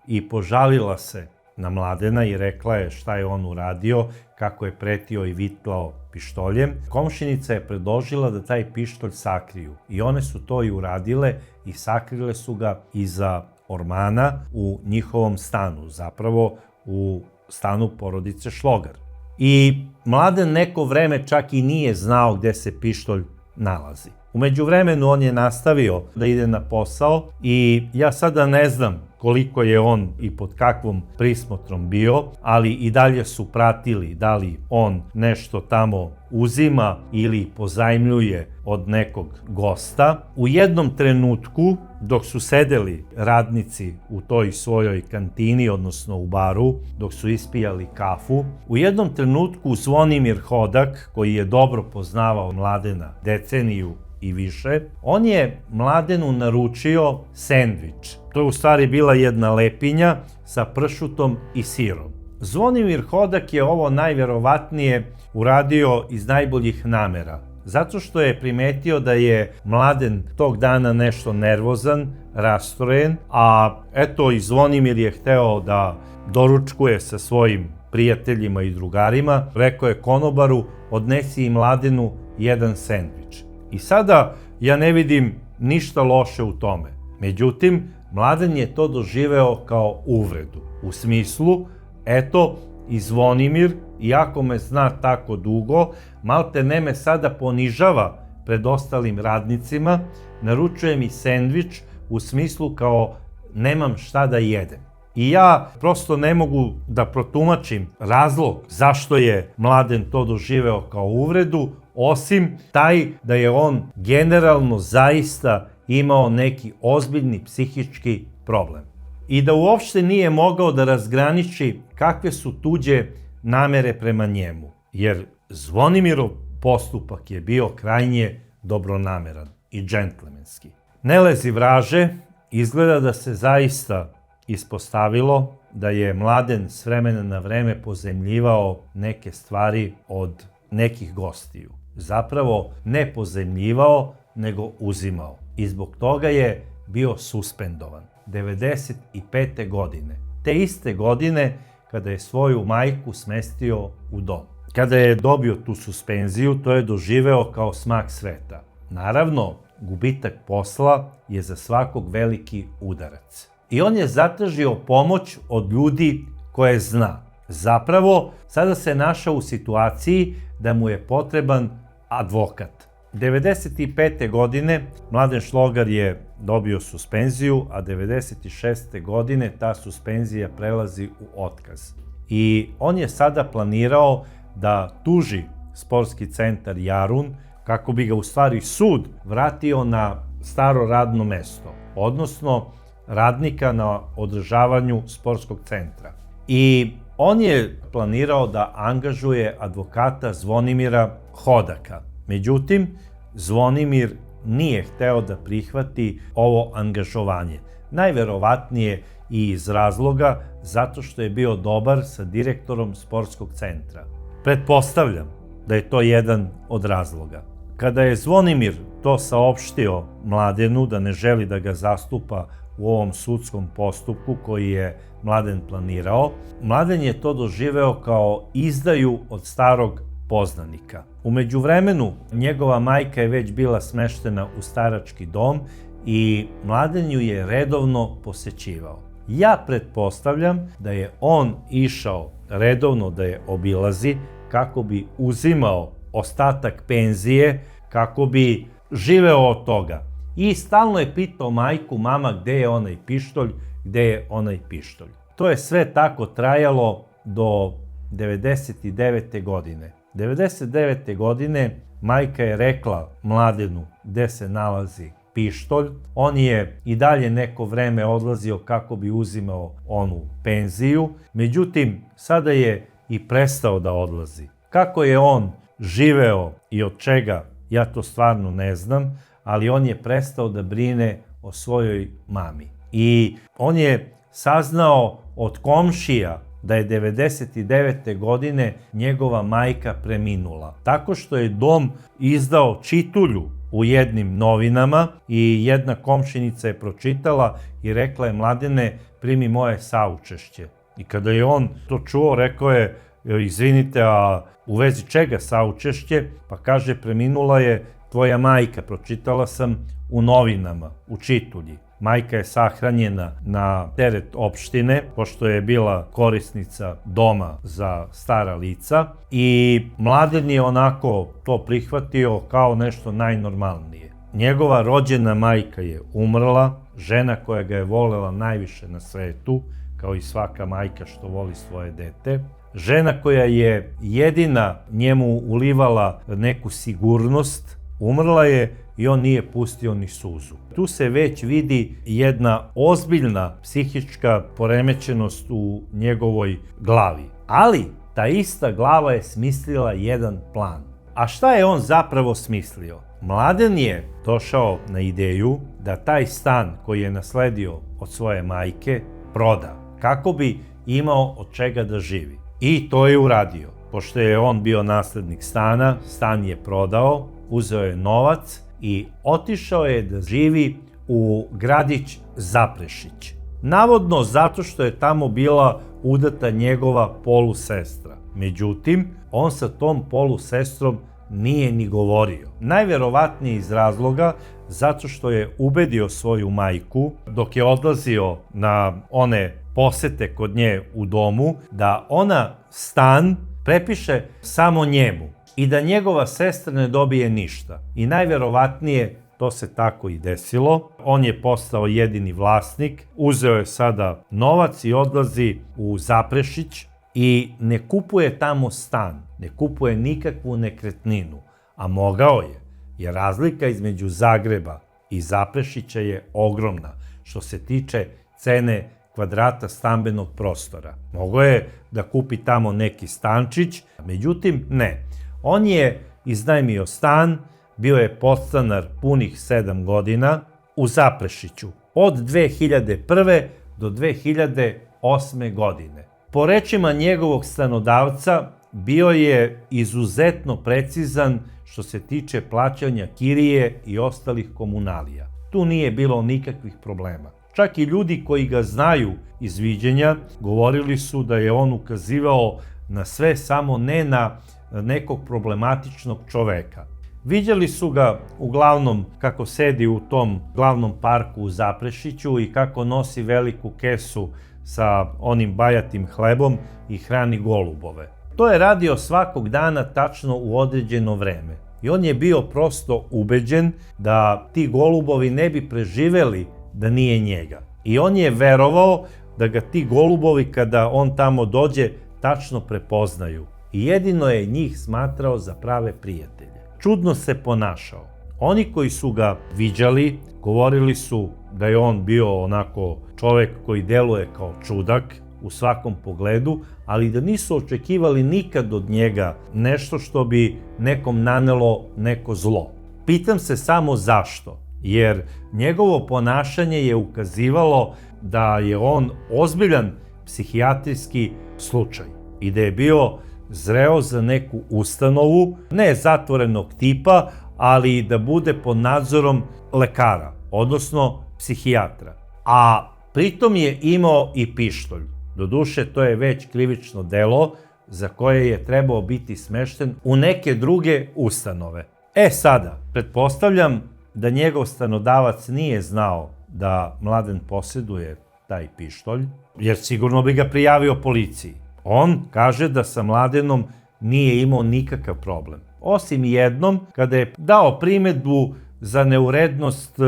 i požalila se na Mladena i rekla je šta je on uradio, kako je pretio i vitlao pištoljem. Komšinica je predložila da taj pištolj sakriju i one su to i uradile i sakrile su ga iza ormana u njihovom stanu, zapravo u stanu porodice Šlogar. I Mladen neko vreme čak i nije znao gde se pištolj nalazi. U međuvremenu on je nastavio da ide na posao i ja sada ne znam koliko je on i pod kakvom prismotrom bio, ali i dalje su pratili da li on nešto tamo uzima ili pozajmljuje od nekog gosta. U jednom trenutku, dok su sedeli radnici u toj svojoj kantini, odnosno u baru, dok su ispijali kafu, u jednom trenutku Zvonimir Hodak, koji je dobro poznavao Mladena deceniju i više, on je Mladenu naručio sendvič. To je u stvari bila jedna lepinja sa pršutom i sirom. Zvonimir Hodak je ovo najverovatnije uradio iz najboljih namera, zato što je primetio da je Mladen tog dana nešto nervozan, rastrojen, a eto i Zvonimir je hteo da doručkuje sa svojim prijateljima i drugarima. Rekao je konobaru, odnesi i Mladenu jedan sendvič. I sada ja ne vidim ništa loše u tome. Međutim, Mladen je to doživeo kao uvredu. U smislu, eto, i Zvonimir, iako me zna tako dugo, malte ne me sada ponižava pred ostalim radnicima, naručuje mi sendvič u smislu kao nemam šta da jedem. I ja prosto ne mogu da protumačim razlog zašto je Mladen to doživeo kao uvredu, osim taj da je on generalno zaista imao neki ozbiljni psihički problem. I da uopšte nije mogao da razgraniči kakve su tuđe namere prema njemu, jer Zvonimirov postupak je bio krajnje dobronameran i džentlmenski. Ne lezi vraže, izgleda da se zaista ispostavilo da je Mladen s vremena na vreme pozajmljivao neke stvari od nekih gostiju. Zapravo ne pozajmljivao, nego uzimao. I zbog toga je bio suspendovan 95. godine. Te iste godine kada je svoju majku smestio u dom. Kada je dobio tu suspenziju, to je doživeo kao smak sveta. Naravno, gubitak posla je za svakog veliki udarac. I on je zatražio pomoć od ljudi koje zna. Zapravo, sada se našao u situaciji da mu je potreban advokat. 95. godine Mladen Šlogar je dobio suspenziju, a 96. godine ta suspenzija prelazi u otkaz. I on je sada planirao da tuži sportski centar Jarun kako bi ga u stvari sud vratio na staro radno mesto, odnosno radnika na održavanju sportskog centra. I on je planirao da angažuje advokata Zvonimira Hodaka. Međutim, Zvonimir nije hteo da prihvati ovo angažovanje. Najverovatnije i iz razloga zato što je bio dobar sa direktorom sportskog centra. Pretpostavljam da je to jedan od razloga. Kada je Zvonimir to saopštio Mladenu da ne želi da ga zastupa u ovom sudskom postupku koji je Mladen planirao, Mladen je to doživeo kao izdaju od starog poznanika. U međuvremenu njegova majka je već bila smeštena u starački dom i Mladen ju je redovno posećivao. Ja pretpostavljam da je on išao redovno da je obilazi kako bi uzimao ostatak penzije, kako bi živeo od toga. I stalno je pitao majku, mama, gde je onaj pištolj, gde je onaj pištolj. To je sve tako trajalo do 99. godine. 99. godine majka je rekla Mladenu gde se nalazi pištolj. On je i dalje neko vreme odlazio kako bi uzimao onu penziju. Međutim, sada je i prestao da odlazi. Kako je on živeo i od čega, ja to stvarno ne znam, ali on je prestao da brine o svojoj mami. I on je saznao od komšija da je 99. godine njegova majka preminula. Tako što je dom izdao čitulju u jednim novinama i jedna komšinica je pročitala i rekla je: Mladene, primi moje saučešće. I kada je on to čuo, rekao je: izvinite, a u vezi čega saučešće? Pa kaže: preminula je tvoja majka, pročitala sam u novinama, u čitulji. Majka je sahranjena na teret opštine, pošto je bila korisnica doma za stara lica, i Mladen je onako to prihvatio kao nešto najnormalnije. Njegova rođena majka je umrla, žena koja ga je volela najviše na svetu, kao i svaka majka što voli svoje dete. Žena koja je jedina njemu ulivala neku sigurnost, umrla je i on nije pustio ni suzu. Tu se već vidi jedna ozbiljna psihička poremećenost u njegovoj glavi. Ali ta ista glava je smislila jedan plan. A šta je on zapravo smislio? Mladen je došao na ideju da taj stan koji je nasledio od svoje majke proda, kako bi imao od čega da živi. I to je uradio. Pošto je on bio naslednik stana, stan je prodao, uzeo je novac i otišao je da živi u gradić Zaprešić. Navodno zato što je tamo bila udata njegova polusestra. Međutim, on sa tom polusestrom nije ni govorio. Najverovatnije iz razloga zato što je ubedio svoju majku dok je odlazio na one posete kod nje u domu da ona stan prepiše samo njemu i da njegova sestra ne dobije ništa. I najverovatnije to se tako i desilo. On je postao jedini vlasnik, uzeo je sada novac i odlazi u Zaprešić i ne kupuje tamo stan, ne kupuje nikakvu nekretninu, a mogao je, jer razlika između Zagreba i Zaprešića je ogromna što se tiče cene kvadrata stambenog prostora. Mogao je da kupi tamo neki stančić, međutim ne. On je iznajmio stan, bio je podstanar punih 7 godina u Zaprešiću, od 2001. do 2008. godine. Po rečima njegovog stanodavca, bio je izuzetno precizan što se tiče plaćanja kirije i ostalih komunalija. Tu nije bilo nikakvih problema. Čak i ljudi koji ga znaju iz viđenja govorili su da je on ukazivao na sve, samo ne na nekog problematičnog čoveka. Viđali su ga uglavnom kako sedi u tom glavnom parku u Zaprešiću i kako nosi veliku kesu sa onim bajatim hlebom i hrani golubove. To je radio svakog dana tačno u određeno vreme. I on je bio prosto ubeđen da ti golubovi ne bi preživeli da nije njega. I on je verovao da ga ti golubovi kada on tamo dođe tačno prepoznaju. I jedino je njih smatrao za prave prijatelje. Čudno se ponašao. Oni koji su ga viđali, govorili su da je on bio onako čovek koji deluje kao čudak u svakom pogledu, ali da nisu očekivali nikad od njega nešto što bi nekom nanelo neko zlo. Pitam se samo zašto, jer njegovo ponašanje je ukazivalo da je on ozbiljan psihijatrijski slučaj i da je bio zreo za neku ustanovu, ne zatvorenog tipa, ali da bude pod nadzorom lekara, odnosno psihijatra. A pritom je imao i pištolj. Doduše, to je već krivično delo za koje je trebao biti smešten u neke druge ustanove. Sada, pretpostavljam da njegov stanodavac nije znao da Mladen posjeduje taj pištolj, jer sigurno bi ga prijavio policiji. On kaže da sa Mladenom nije imao nikakav problem. Osim jednom, kada je dao primedbu za neurednost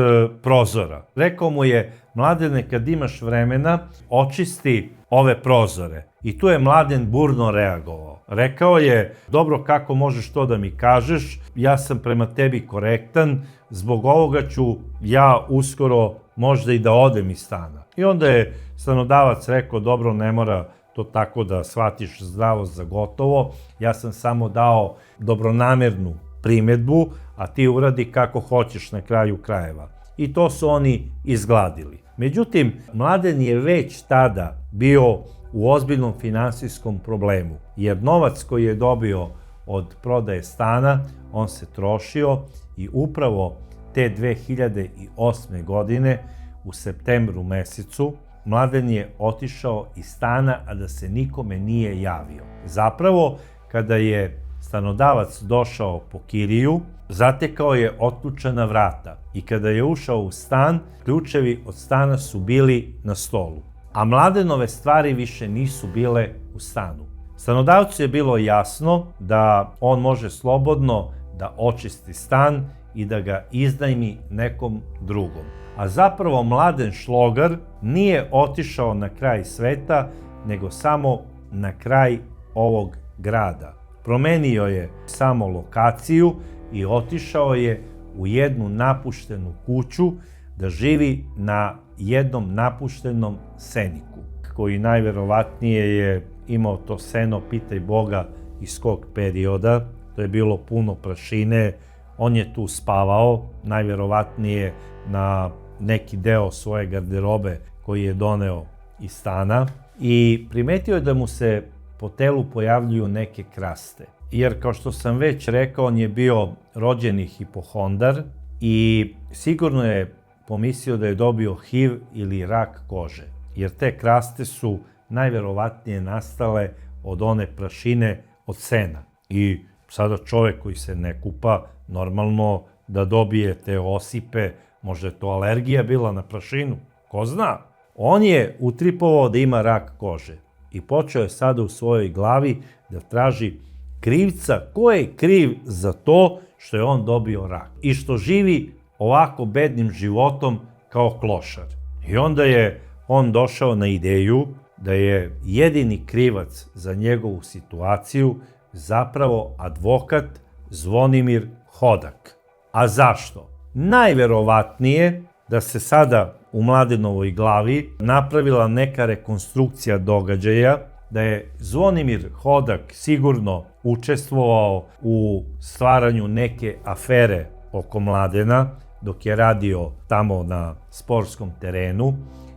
prozora. Rekao mu je: Mladene, kad imaš vremena, očisti ove prozore. I tu je Mladen burno reagovao. Rekao je: dobro, kako možeš to da mi kažeš, ja sam prema tebi korektan, zbog ovoga ću ja uskoro možda i da odem iz stana. I onda je stanodavac rekao: dobro, ne mora to tako da shvatiš zdravo za gotovo, ja sam samo dao dobronamernu primedbu, a ti uradi kako hoćeš na kraju krajeva. I to su oni izgladili. Međutim, Mladen je već tada bio u ozbiljnom finansijskom problemu, jer novac koji je dobio od prodaje stana, on se trošio i upravo te 2008. godine u septembru mesecu Mladen je otišao iz stana, a da se nikome nije javio. Zapravo, kada je stanodavac došao po kiriju, zatekao je otključana vrata i kada je ušao u stan, ključevi od stana su bili na stolu, a Mladenove stvari više nisu bile u stanu. Stanodavcu je bilo jasno da on može slobodno da očisti stan i da ga iznajmi nekom drugom. A zapravo Mladen Šlogar nije otišao na kraj sveta, nego samo na kraj ovog grada. Promenio je samo lokaciju i otišao je u jednu napuštenu kuću da živi na jednom napuštenom seniku, koji najverovatnije je imao to seno, pitaj Boga iz kog perioda, to je bilo puno prašine, on je tu spavao, najverovatnije na neki deo svoje garderobe koji je doneo iz stana, i primetio je da mu se po telu pojavljuju neke kraste. Jer, kao što sam već rekao, on je bio rođeni hipohondar i sigurno je pomislio da je dobio HIV ili rak kože, jer te kraste su najverovatnije nastale od one prašine od sena. I sada čovek koji se ne kupa, normalno da dobije te osipe, možda je to alergija bila na prašinu, ko zna. On je utripovao da ima rak kože i počeo je sada u svojoj glavi da traži krivca, ko je kriv za to što je on dobio rak i što živi ovako bednim životom kao klošar. I onda je on došao na ideju da je jedini krivac za njegovu situaciju zapravo advokat Zvonimir Hodak. A zašto? Najverovatnije da se sada u Mladenovoj glavi napravila neka rekonstrukcija događaja, da je Zvonimir Hodak sigurno učestvovao u stvaranju neke afere oko Mladena dok je radio tamo na sportskom terenu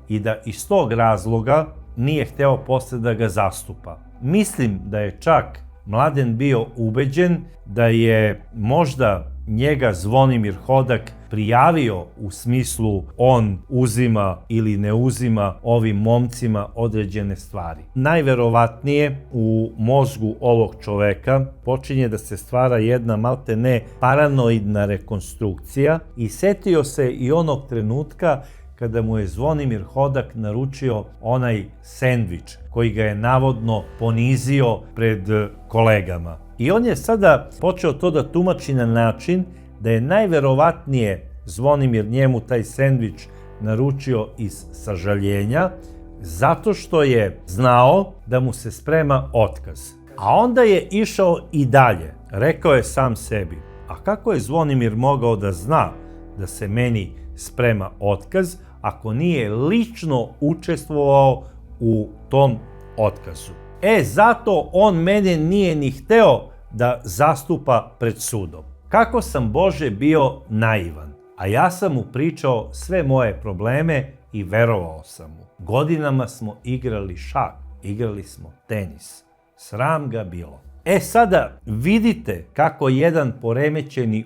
i da iz tog razloga nije hteo posle da ga zastupa. Mislim da je čak Mladen bio ubeđen da je možda njega Zvonimir Hodak prijavio u smislu on uzima ili ne uzima ovim momcima određene stvari. Najverovatnije u mozgu ovog čoveka počinje da se stvara jedna maltene paranoidna rekonstrukcija i setio se i onog trenutka kada mu je Zvonimir Hodak naručio onaj sendvič koji ga je navodno ponizio pred kolegama. I on je sada počeo to da tumači na način da je najverovatnije Zvonimir njemu taj sendvič naručio iz sažaljenja, zato što je znao da mu se sprema otkaz. A onda je išao i dalje. Rekao je sam sebi, a kako je Zvonimir mogao da zna da se meni sprema otkaz ako nije lično učestvovao u tom otkazu? Zato on mene nije ni hteo da zastupa pred sudom. Kako sam, Bože, bio naivan, a ja sam mu pričao sve moje probleme i verovao sam mu. Godinama smo igrali šah, igrali smo tenis. Sram ga bilo. Sada vidite kako jedan poremećeni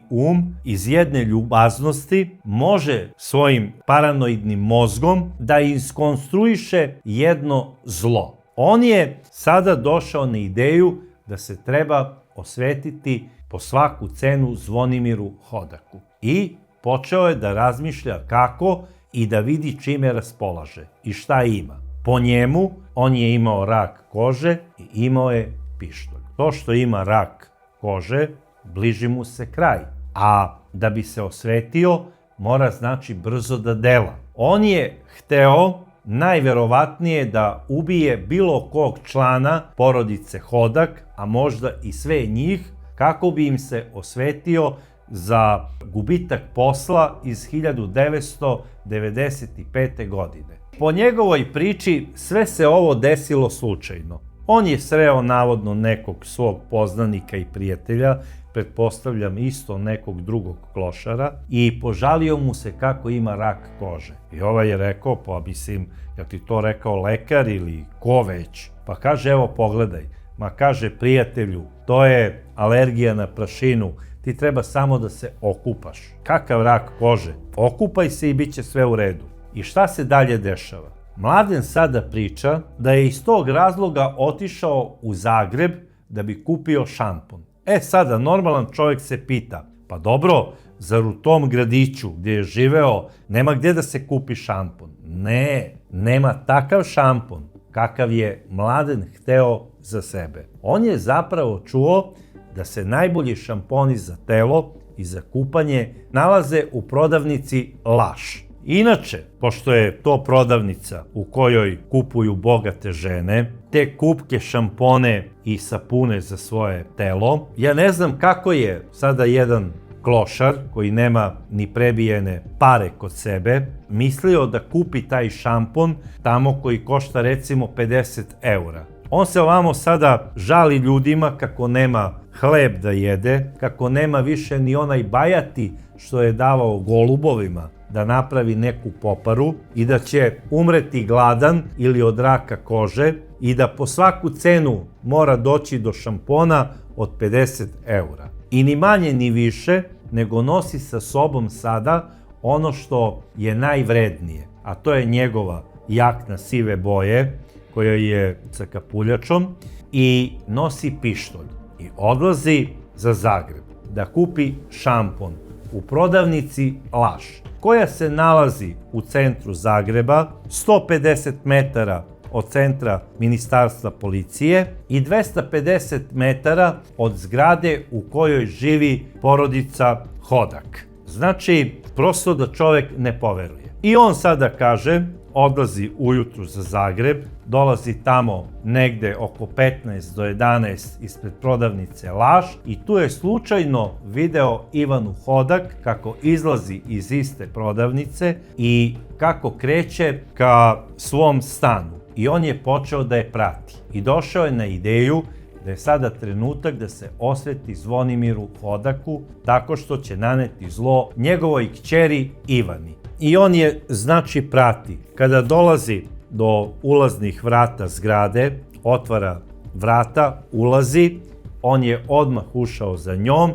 iz jedne ljubaznosti može svojim paranoidnim mozgom da iskonstruiše jedno zlo. On je sada došao na ideju da se treba osvetiti po svaku cenu Zvonimiru Hodaku. I počeo je da razmišlja kako i da vidi čime raspolaže i šta ima. Po njemu, on je imao rak kože i imao je pištolj. To što ima rak kože, bliži mu se kraj. A da bi se osvetio, mora znači brzo da dela. On je hteo najverovatnije da ubije bilo kog člana porodice Hodak, a možda i sve njih, kako bi im se osvetio za gubitak posla iz 1995. godine. Po njegovoj priči sve se ovo desilo slučajno. On je sreo navodno nekog svog poznanika i prijatelja, pretpostavljam isto nekog drugog klošara, i požalio mu se kako ima rak kože. I ovaj je rekao, pa mislim, jel ti to rekao lekar ili ko već? Pa kaže, evo pogledaj. Ma kaže, prijatelju, to je alergija na prašinu, ti treba samo da se okupaš. Kakav rak kože? Okupaj se i bit će sve u redu. I šta se dalje dešava? Mladen sada priča da je iz tog razloga otišao u Zagreb da bi kupio šampon. Sada normalan čovjek se pita, pa dobro, zar u tom gradiću gdje je živeo nema gdje da se kupi šampon? Ne, nema takav šampon kakav je Mladen hteo za sebe. On je zapravo čuo da se najbolji šamponi za telo i za kupanje nalaze u prodavnici Laš. Inače, pošto je to prodavnica u kojoj kupuju bogate žene, te kupke, šampone i sapune za svoje telo, ja ne znam kako je sada jedan klošar koji nema ni prebijene pare kod sebe mislio da kupi taj šampon tamo koji košta recimo 50 eura. On se ovamo sada žali ljudima kako nema hleb da jede, kako nema više ni onaj bajati što je davao golubovima da napravi neku poparu i da će umreti gladan ili od raka kože i da po svaku cenu mora doći do šampona od 50 eura. I ni manje ni više, nego nosi sa sobom sada ono što je najvrednije, a to je njegova jakna sive boje koja je sa kapuljačom i nosi pištolj i odlazi za Zagreb da kupi šampon u prodavnici Laš, koja se nalazi u centru Zagreba, 150 metara od centra Ministarstva policije i 250 metara od zgrade u kojoj živi porodica Hodak. Znači, prosto da čovjek ne poveruje. I on sada kaže, odlazi ujutru za Zagreb, dolazi tamo negde oko 15 do 11 ispred prodavnice Laš i tu je slučajno video Ivanu Hodak kako izlazi iz iste prodavnice i kako kreće ka svom stanu. I on je počeo da je prati. I došao je na ideju da je sada trenutak da se osveti Zvonimiru Hodaku tako što će naneti zlo njegovoj kćeri Ivani. I on je, znači, prati. Kada dolazi do ulaznih vrata zgrade, otvara vrata, ulazi, on je odmah ušao za njom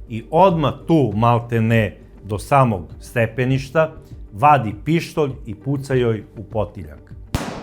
i odmah tu, maltene do samog stepeništa, vadi pištolj i puca joj u potiljak.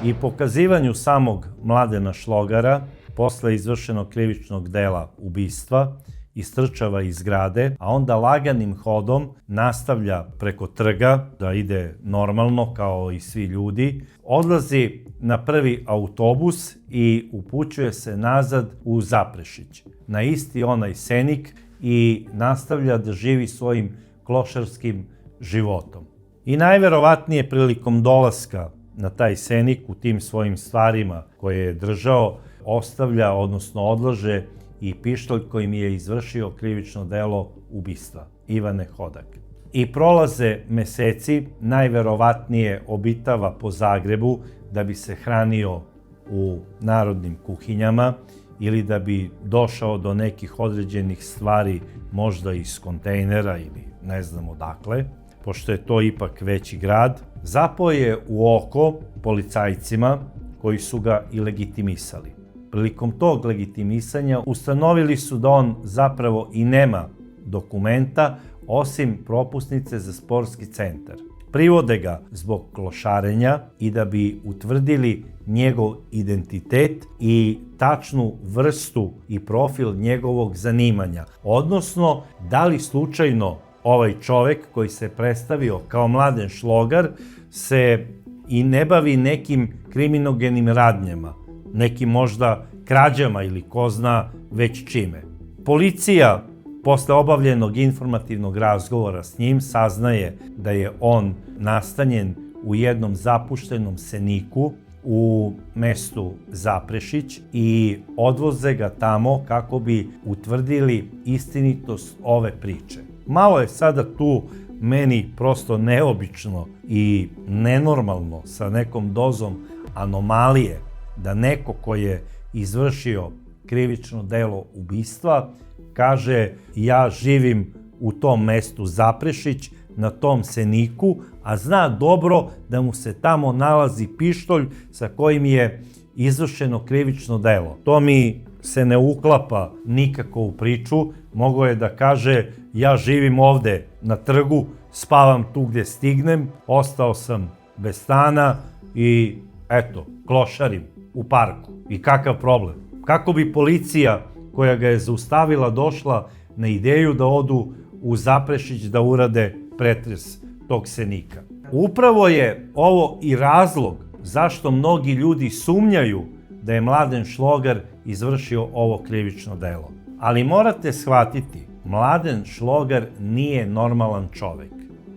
I pokazivanju samog Mladena Šlogara, posle izvršenog krivičnog dela ubistva istrčava iz zgrade, a onda laganim hodom nastavlja preko trga da ide normalno kao i svi ljudi, odlazi na prvi autobus i upućuje se nazad u Zaprešić, na isti onaj Senik, i nastavlja da živi svojim klošarskim životom. I najverovatnije prilikom dolaska na taj Senik u tim svojim stvarima koje je držao, ostavlja, odnosno odlaže i pištolj kojim je izvršio krivično delo ubistva, Ivane Hodak. I prolaze meseci, najverovatnije obitava po Zagrebu da bi se hranio u narodnim kuhinjama ili da bi došao do nekih određenih stvari, možda iz kontejnera ili ne znam odakle, pošto je to ipak veći grad. Zapao je u oko policajcima koji su ga i legitimisali. Prilikom tog legitimisanja ustanovili su da on zapravo i nema dokumenta osim propusnice za sportski centar. Privode ga zbog klošarenja i da bi utvrdili njegov identitet i tačnu vrstu i profil njegovog zanimanja, odnosno da li slučajno ovaj čovek koji se predstavio kao Mladen Šlogar se i ne bavi nekim kriminogenim radnjama, nekim možda krađama ili ko zna već čime. Policija posle obavljenog informativnog razgovora s njim saznaje da je on nastanjen u jednom zapuštenom Seniku u mestu Zaprešić i odvoze ga tamo kako bi utvrdili istinitost ove priče. Malo je sada tu meni prosto neobično i nenormalno sa nekom dozom anomalije da neko ko je izvršio krivično delo ubistva kaže ja živim u tom mestu Zaprešić, na tom Seniku, a zna dobro da mu se tamo nalazi pištolj sa kojim je izvršeno krivično delo. To mi se ne uklapa nikako u priču. Mogao je da kaže ja živim ovde na trgu, spavam tu gde stignem, ostao sam bez stana i eto, klošarim u parku. I kakav problem? Kako bi policija koja ga je zaustavila došla na ideju da odu u Zaprešić da urade pretres tog Senika? Upravo je ovo i razlog zašto mnogi ljudi sumnjaju da je Mladen Šlogar izvršio ovo krivično delo. Ali morate shvatiti, Mladen Šlogar nije normalan čovek.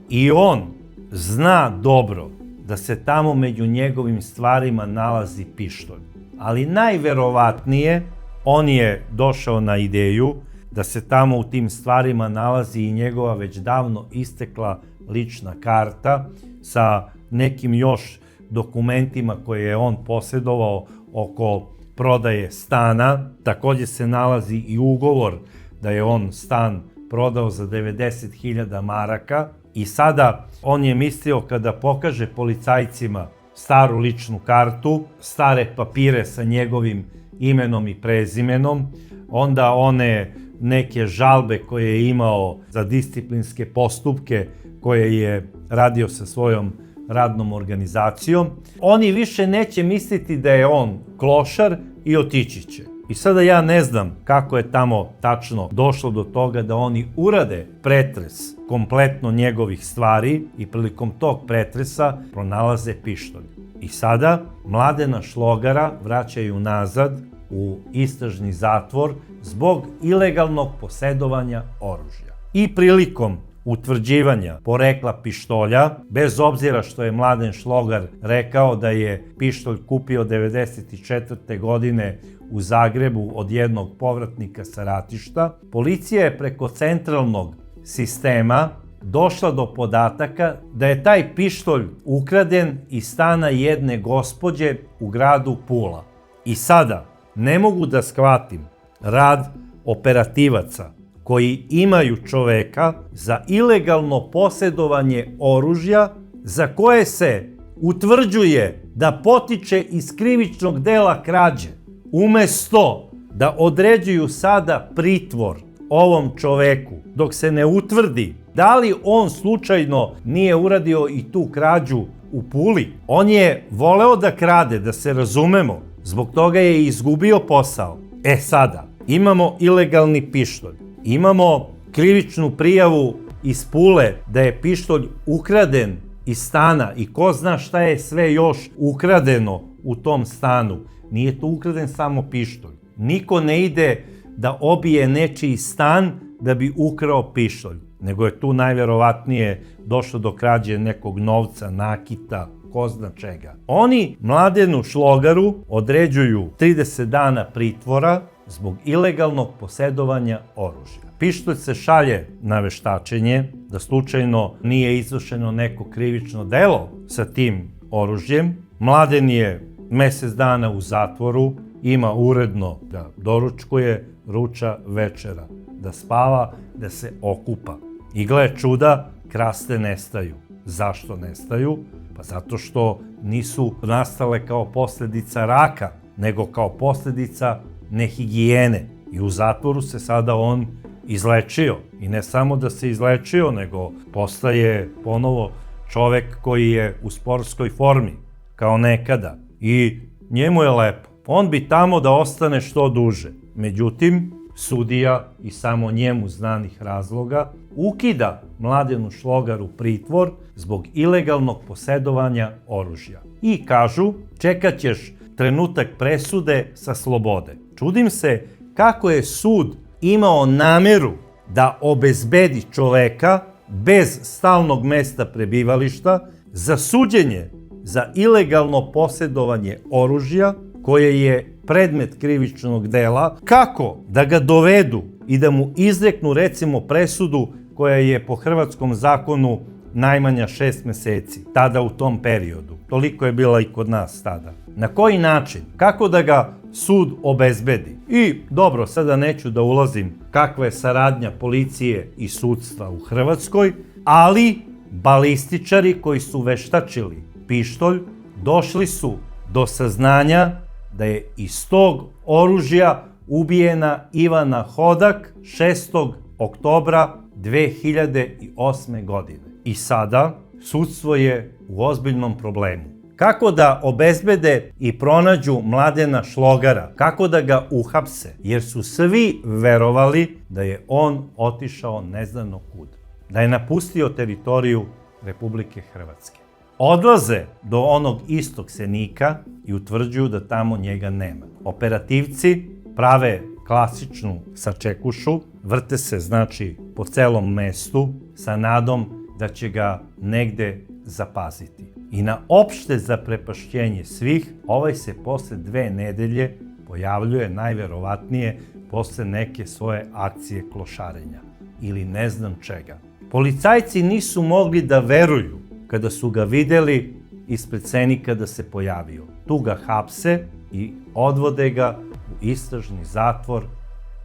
I on zna dobro da se tamo među njegovim stvarima nalazi pištolj. Ali najverovatnije on je došao na ideju da se tamo u tim stvarima nalazi i njegova već davno istekla lična karta sa nekim još dokumentima koje je on posjedovao oko prodaje stana. Takođe se nalazi i ugovor da je on stan prodao za 90.000 maraka i sada on je mislio kada pokaže policajcima staru ličnu kartu, stare papire sa njegovim imenom i prezimenom, onda one neke žalbe koje je imao za disciplinske postupke koje je radio sa svojom radnom organizacijom, oni više neće misliti da je on klošar i otići će. I sada ja ne znam kako je tamo tačno došlo do toga da oni urade pretres kompletno njegovih stvari i prilikom tog pretresa pronalaze pištolj. I sada Mladena Šlogara vraćaju nazad u istražni zatvor zbog ilegalnog posedovanja oružja. I prilikom utvrđivanja porekla pištolja, bez obzira što je Mladen Šlogar rekao da je pištolj kupio 1994. godine u Zagrebu od jednog povratnika sa ratišta, policija je preko centralnog sistema došla do podataka da je taj pištolj ukraden iz stana jedne gospođe u gradu Pula. I sada ne mogu da shvatim rad operativaca koji imaju čoveka za ilegalno posedovanje oružja za koje se utvrđuje da potiče iz krivičnog dela krađe. Umesto da određuju sada pritvor ovom čoveku dok se ne utvrdi da li on slučajno nije uradio i tu krađu u Puli. On je voleo da krade, da se razumemo, zbog toga je izgubio posao. E sada, imamo ilegalni pištolj, Imamo krivičnu prijavu iz Pule da je pištolj ukraden iz stana i ko zna šta je sve još ukradeno u tom stanu. Nije to ukraden samo pištolj. Niko ne ide da obije nečiji stan da bi ukrao pištolj, nego je tu najverovatnije došlo do krađe nekog novca, nakita, ko zna čega. Oni Mladenu Šlogaru određuju 30 dana pritvora zbog ilegalnog posedovanja oružja. Pištolj se šalje na veštačenje, da slučajno nije izvršeno neko krivično delo sa tim oružjem. Mladen je mesec dana u zatvoru, ima uredno da doručkuje, ruča, večera, da spava, da se okupa. I gle čuda, kraste nestaju. Zašto nestaju? Pa zato što nisu nastale kao posljedica raka, nego kao posljedica nehigijene. I u zatvoru se sada on izlečio. I ne samo da se izlečio, nego postaje ponovo čovek koji je u sportskoj formi, kao nekada. I njemu je lepo. On bi tamo da ostane što duže. Međutim, sudija i samo njemu znanih razloga ukida Mladenu Šlogaru pritvor zbog ilegalnog posedovanja oružja. I kažu, čekat ćeš trenutak presude sa slobode. Čudim se kako je sud imao nameru da obezbedi čoveka bez stalnog mesta prebivališta za suđenje za ilegalno posedovanje oružja koje je predmet krivičnog dela, kako da ga dovedu i da mu izreknu recimo presudu koja je po hrvatskom zakonu najmanja 6 meseci, tada u tom periodu. Toliko je bila i kod nas tada. Na koji način? Kako da ga sud obezbedi? I dobro, sada neću da ulazim kakva je saradnja policije i sudstva u Hrvatskoj, ali balističari koji su veštačili pištolj došli su do saznanja da je iz tog oružja ubijena Ivana Hodak 6. oktobra 2008. godine. I sada sudstvo je u ozbiljnom problemu. Kako da obezbede i pronađu Mladena Šlogara? Kako da ga uhapse? Jer su svi verovali da je on otišao neznano kud. Da je napustio teritoriju Republike Hrvatske. Odlaze do onog istog Senika i utvrđuju da tamo njega nema. Operativci prave klasičnu sačekušu, vrte se znači po celom mestu sa nadom da će ga negde zapaziti. I na opšte zaprepašćenje svih, ovaj se posle 2 nedelje pojavljuje najverovatnije posle neke svoje akcije klošarenja ili ne znam čega. Policajci nisu mogli da veruju kada su ga videli ispred Senika da se pojavio. Tu ga hapse i odvode ga u istražni zatvor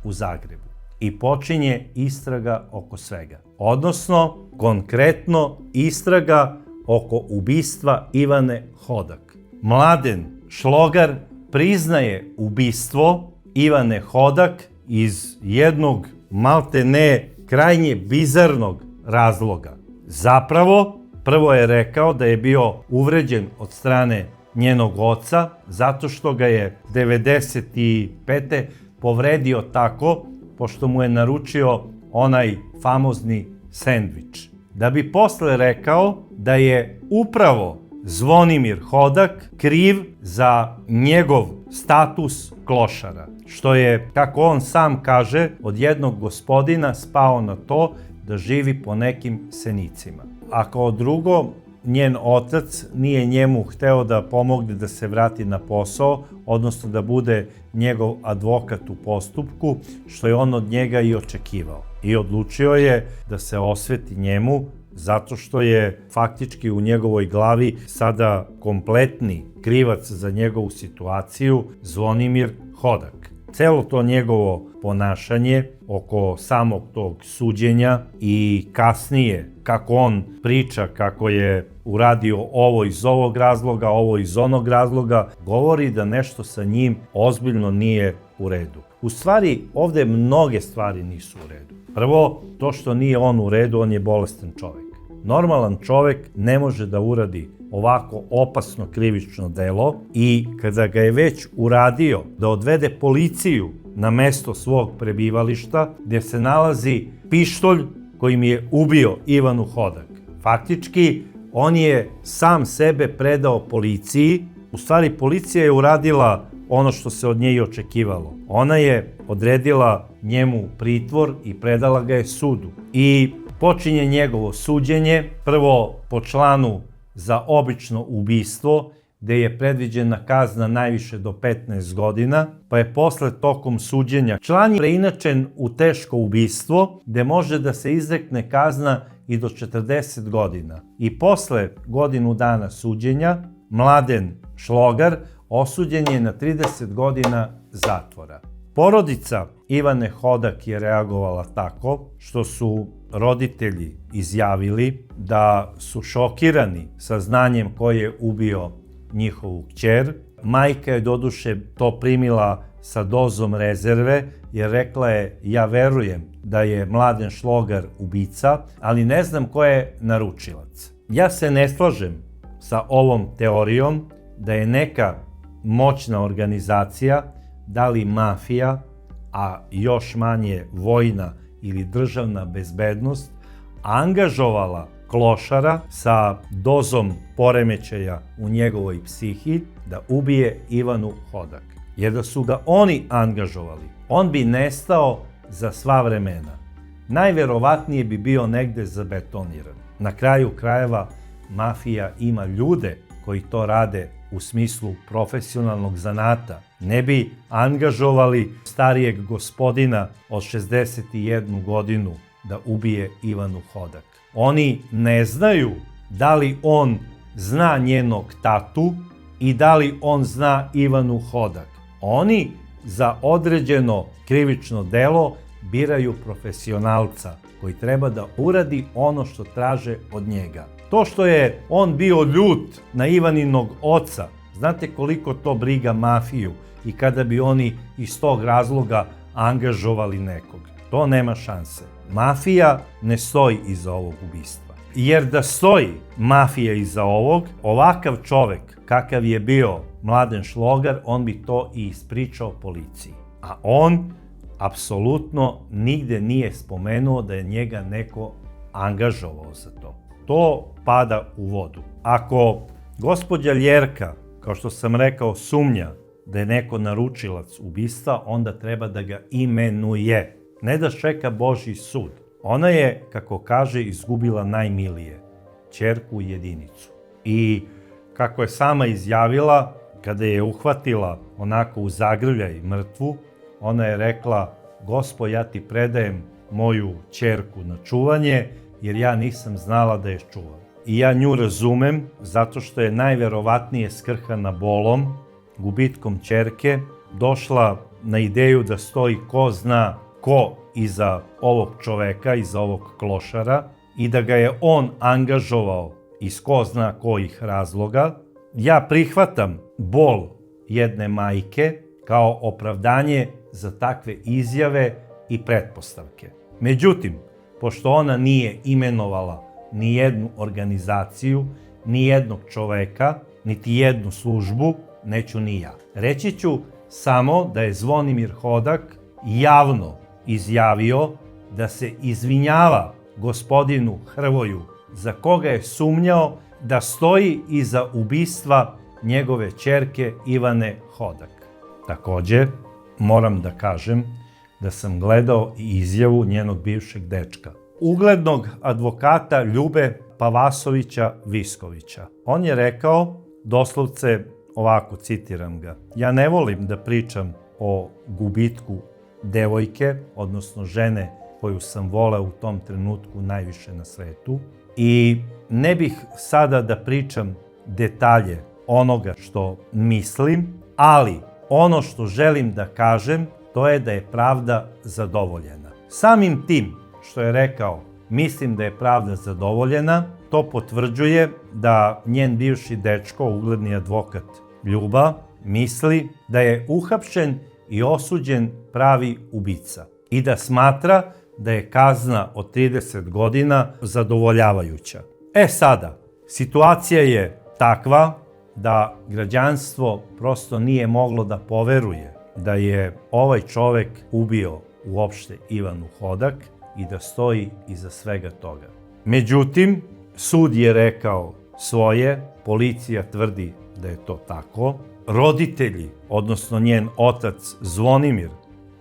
u Zagrebu. I počinje istraga oko svega. Odnosno, konkretno, istraga oko ubistva Ivane Hodak. Mladen Šlogar priznaje ubistvo Ivane Hodak iz jednog maltene krajnje bizarnog razloga. Zapravo, prvo je rekao da je bio uvređen od strane njenog oca zato što ga je 95. povredio tako pošto mu je naručio onaj famozni sendvič. Da bi posle rekao da je upravo Zvonimir Hodak kriv za njegov status klošara, što je, kako on sam kaže, od jednog gospodina spao na to da živi po nekim Senicima. A kao drugo, njen otac nije njemu hteo da pomogne da se vrati na posao, odnosno da bude njegov advokat u postupku, što je on od njega i očekivao. I odlučio je da se osveti njemu, zato što je faktički u njegovoj glavi sada kompletni krivac za njegovu situaciju Zvonimir Hodak. Celo to njegovo ponašanje oko samog tog suđenja i kasnije kako on priča kako je uradio ovo iz ovog razloga, ovo iz onog razloga, govori da nešto sa njim ozbiljno nije u redu. U stvari, ovde mnoge stvari nisu u redu. Prvo, to što nije on u redu, on je bolestan čovjek. Normalan čovek ne može da uradi ovako opasno krivično delo i kada ga je već uradio, da odvede policiju na mesto svog prebivališta gdje se nalazi pištolj kojim je ubio Ivanu Hodak. Faktički, on je sam sebe predao policiji. U stvari, policija je uradila ono što se od nje i očekivalo. Ona je odredila njemu pritvor i predala ga je sudu. I počinje njegovo suđenje, prvo po članu za obično ubistvo, gde je predviđena kazna najviše do 15 godina, pa je posle tokom suđenja član je preinačen u teško ubistvo, gde može da se izrekne kazna i do 40 godina. I posle godinu dana suđenja, Mladen Šlogar osuđen je na 30 godina zatvora. Porodica Ivane Hodak je reagovala tako što su roditelji izjavili da su šokirani saznanjem ko je ubio njihovu kćer. Majka je doduše to primila sa dozom rezerve, jer rekla je: ja verujem da je Mladen Šlogar ubica, ali ne znam ko je naručilac. Ja se ne slažem sa ovom teorijom da je neka moćna organizacija, da li mafija, a još manje vojna ili državna bezbednost, angažovala klošara sa dozom poremećaja u njegovoj psihi da ubije Ivanu Hodak. Jer da su ga oni angažovali, on bi nestao za sva vremena. Najverovatnije bi bio negde zabetoniran. Na kraju krajeva, mafija ima ljude koji to rade u smislu profesionalnog zanata. Ne bi angažovali starijeg gospodina od 61 godinu da ubije Ivanu Hodak. Oni ne znaju da li on zna njenog tatu i da li on zna Ivanu Hodak. Oni za određeno krivično delo biraju profesionalca koji treba da uradi ono što traže od njega. To što je on bio ljut na Ivaninog oca, znate koliko to briga mafiju i kada bi oni iz tog razloga angažovali nekog. To nema šanse. Mafija ne stoji iza ovog ubistva. Jer da stoji mafija iza ovog, ovakav čovek kakav je bio Mladen Šlogar, on bi to i ispričao policiji. A on apsolutno nigde nije spomenuo da je njega neko angažovao za to. To pada u vodu. Ako gospođa Ljerka, kao što sam rekao, sumnja da je neko naručilac ubistva, onda treba da ga imenuje. Ne da čeka Božji sud. Ona je, kako kaže, izgubila najmilije, ćerku jedinicu. I kako je sama izjavila, kada je uhvatila onako u zagrljaj mrtvu, ona je rekla: Gospo, ja ti predajem moju ćerku na čuvanje, jer ja nisam znala da je čuvam. I ja nju razumem, zato što je najverovatnije skrhana bolom, gubitkom ćerke, došla na ideju da stoji ko zna ko iza ovog čoveka, iza ovog klošara, i da ga je on angažovao iz ko zna kojih razloga. Ja prihvatam bol jedne majke kao opravdanje za takve izjave i pretpostavke. Međutim, pošto ona nije imenovala ni jednu organizaciju, ni jednog čoveka, niti jednu službu, neću ni ja. Reći ću samo da je Zvonimir Hodak javno izjavio da se izvinjava gospodinu Hrvoju za koga je sumnjao da stoji iza ubistva njegove ćerke Ivane Hodak. Takođe, moram da kažem da sam gledao i izjavu njenog bivšeg dečka, uglednog advokata Ljube Pavasovića Viskovića. On je rekao, doslovce ovako, citiram ga: ja ne volim da pričam o gubitku devojke, odnosno žene koju sam voleo u tom trenutku najviše na svetu, i ne bih sada da pričam detalje onoga što mislim, ali ono što želim da kažem, to je da je pravda zadovoljena. Samim tim što je rekao, mislim da je pravda zadovoljena, to potvrđuje da njen bivši dečko, ugledni advokat Ljuba, misli da je uhapšen i osuđen pravi ubica i da smatra da je kazna od 30 godina zadovoljavajuća. Sada, situacija je takva da građanstvo prosto nije moglo da poveruje da je ovaj čovek ubio uopšte Ivanu Hodak i da stoji iza svega toga. Međutim, sud je rekao svoje, policija tvrdi da je to tako, roditelji, odnosno njen otac Zvonimir,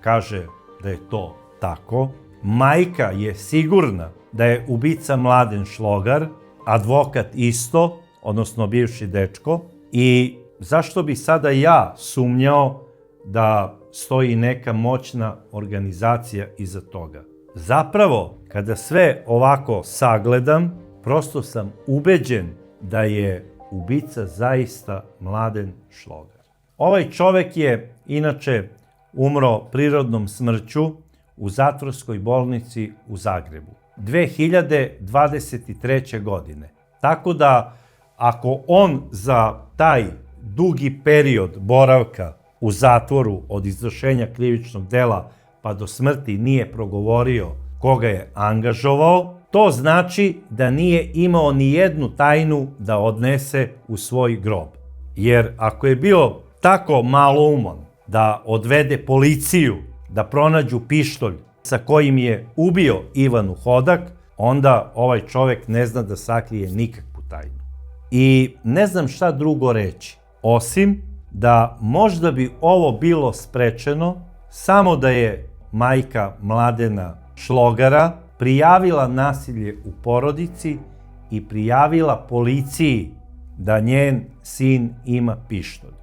kaže da je to tako, majka je sigurna da je ubica Mladen Šlogar, advokat isto, odnosno bivši dečko, i zašto bi sada ja sumnjao da stoji neka moćna organizacija iza toga? Zapravo, kada sve ovako sagledam, prosto sam ubeđen da je ubica zaista Mladen Šlogar. Ovaj čovek je, inače, umro prirodnom smrću u zatvorskoj bolnici u Zagrebu 2023. godine. Tako da, ako on za taj dugi period boravka u zatvoru od izvršenja krivičnog dela pa do smrti nije progovorio koga je angažovao, to znači da nije imao ni jednu tajnu da odnese u svoj grob. Jer ako je bio tako malouman da odvede policiju da pronađu pištolj sa kojim je ubio Ivanu Hodak, onda ovaj čovek ne zna da sakrije nikakvu tajnu. I ne znam šta drugo reći, osim da možda bi ovo bilo sprečeno samo da je majka Mladena Šlogara prijavila nasilje u porodici i prijavila policiji da njen sin ima pištolj.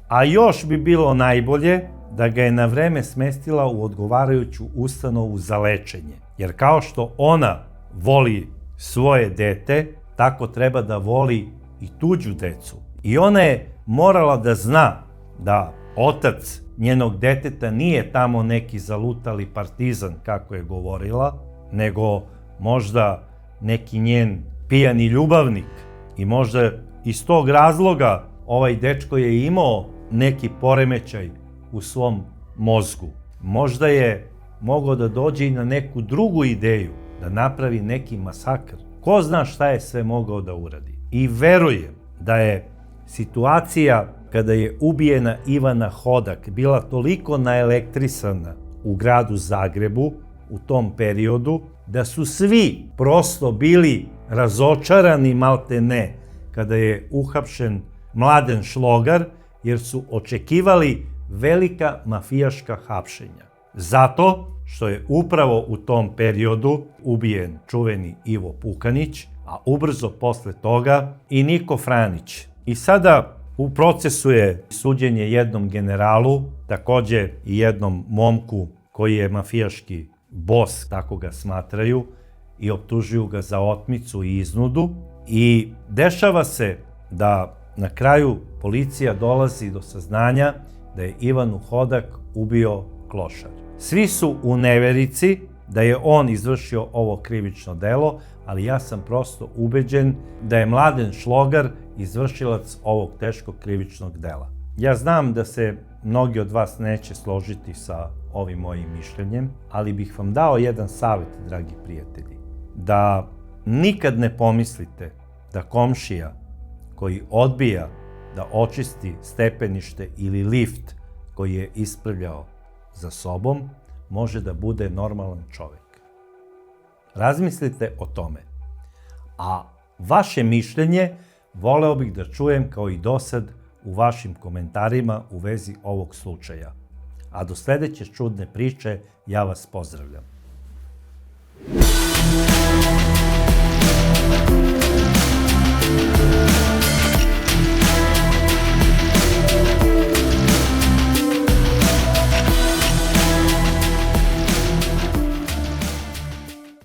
A još bi bilo najbolje da ga je na vreme smestila u odgovarajuću ustanovu za lečenje. Jer kao što ona voli svoje dete, tako treba da voli i tuđu decu. I ona je morala da zna da otac njenog deteta nije tamo neki zalutali partizan, kako je govorila, nego možda neki njen pijani ljubavnik. I možda iz tog razloga ovaj dečko je imao neki poremećaj u svom mozgu. Možda je mogao da dođe i na neku drugu ideju, da napravi neki masakr. Ko zna šta je sve mogao da uradi. I verujem da je situacija kada je ubijena Ivana Hodak bila toliko naelektrisana u gradu Zagrebu u tom periodu, da su svi prosto bili razočarani maltene kada je uhapšen Mladen Šlogar, jer su očekivali velika mafijaška hapšenja. Zato što je upravo u tom periodu ubijen čuveni Ivo Pukanić, a ubrzo posle toga i Niko Franić. I sada u procesu je suđenje jednom generalu, takođe i jednom momku koji je mafijaški bos, tako ga smatraju, i optužuju ga za otmicu i iznudu. I dešava se da na kraju policija dolazi do saznanja da je Ivanu Hodak ubio klošar. Svi su u neverici da je on izvršio ovo krivično delo, ali ja sam prosto ubeđen da je Mladen Šlogar izvršilac ovog teškog krivičnog dela. Ja znam da se mnogi od vas neće složiti sa ovim mojim mišljenjem, ali bih vam dao jedan savjet, dragi prijatelji, da nikad ne pomislite da komšija koji odbija da očisti stepenište ili lift koji je ispravljao za sobom, može da bude normalan čovek. Razmislite o tome. A vaše mišljenje voleo bih da čujem kao i dosad u vašim komentarima u vezi ovog slučaja. A do sledeće čudne priče ja vas pozdravljam.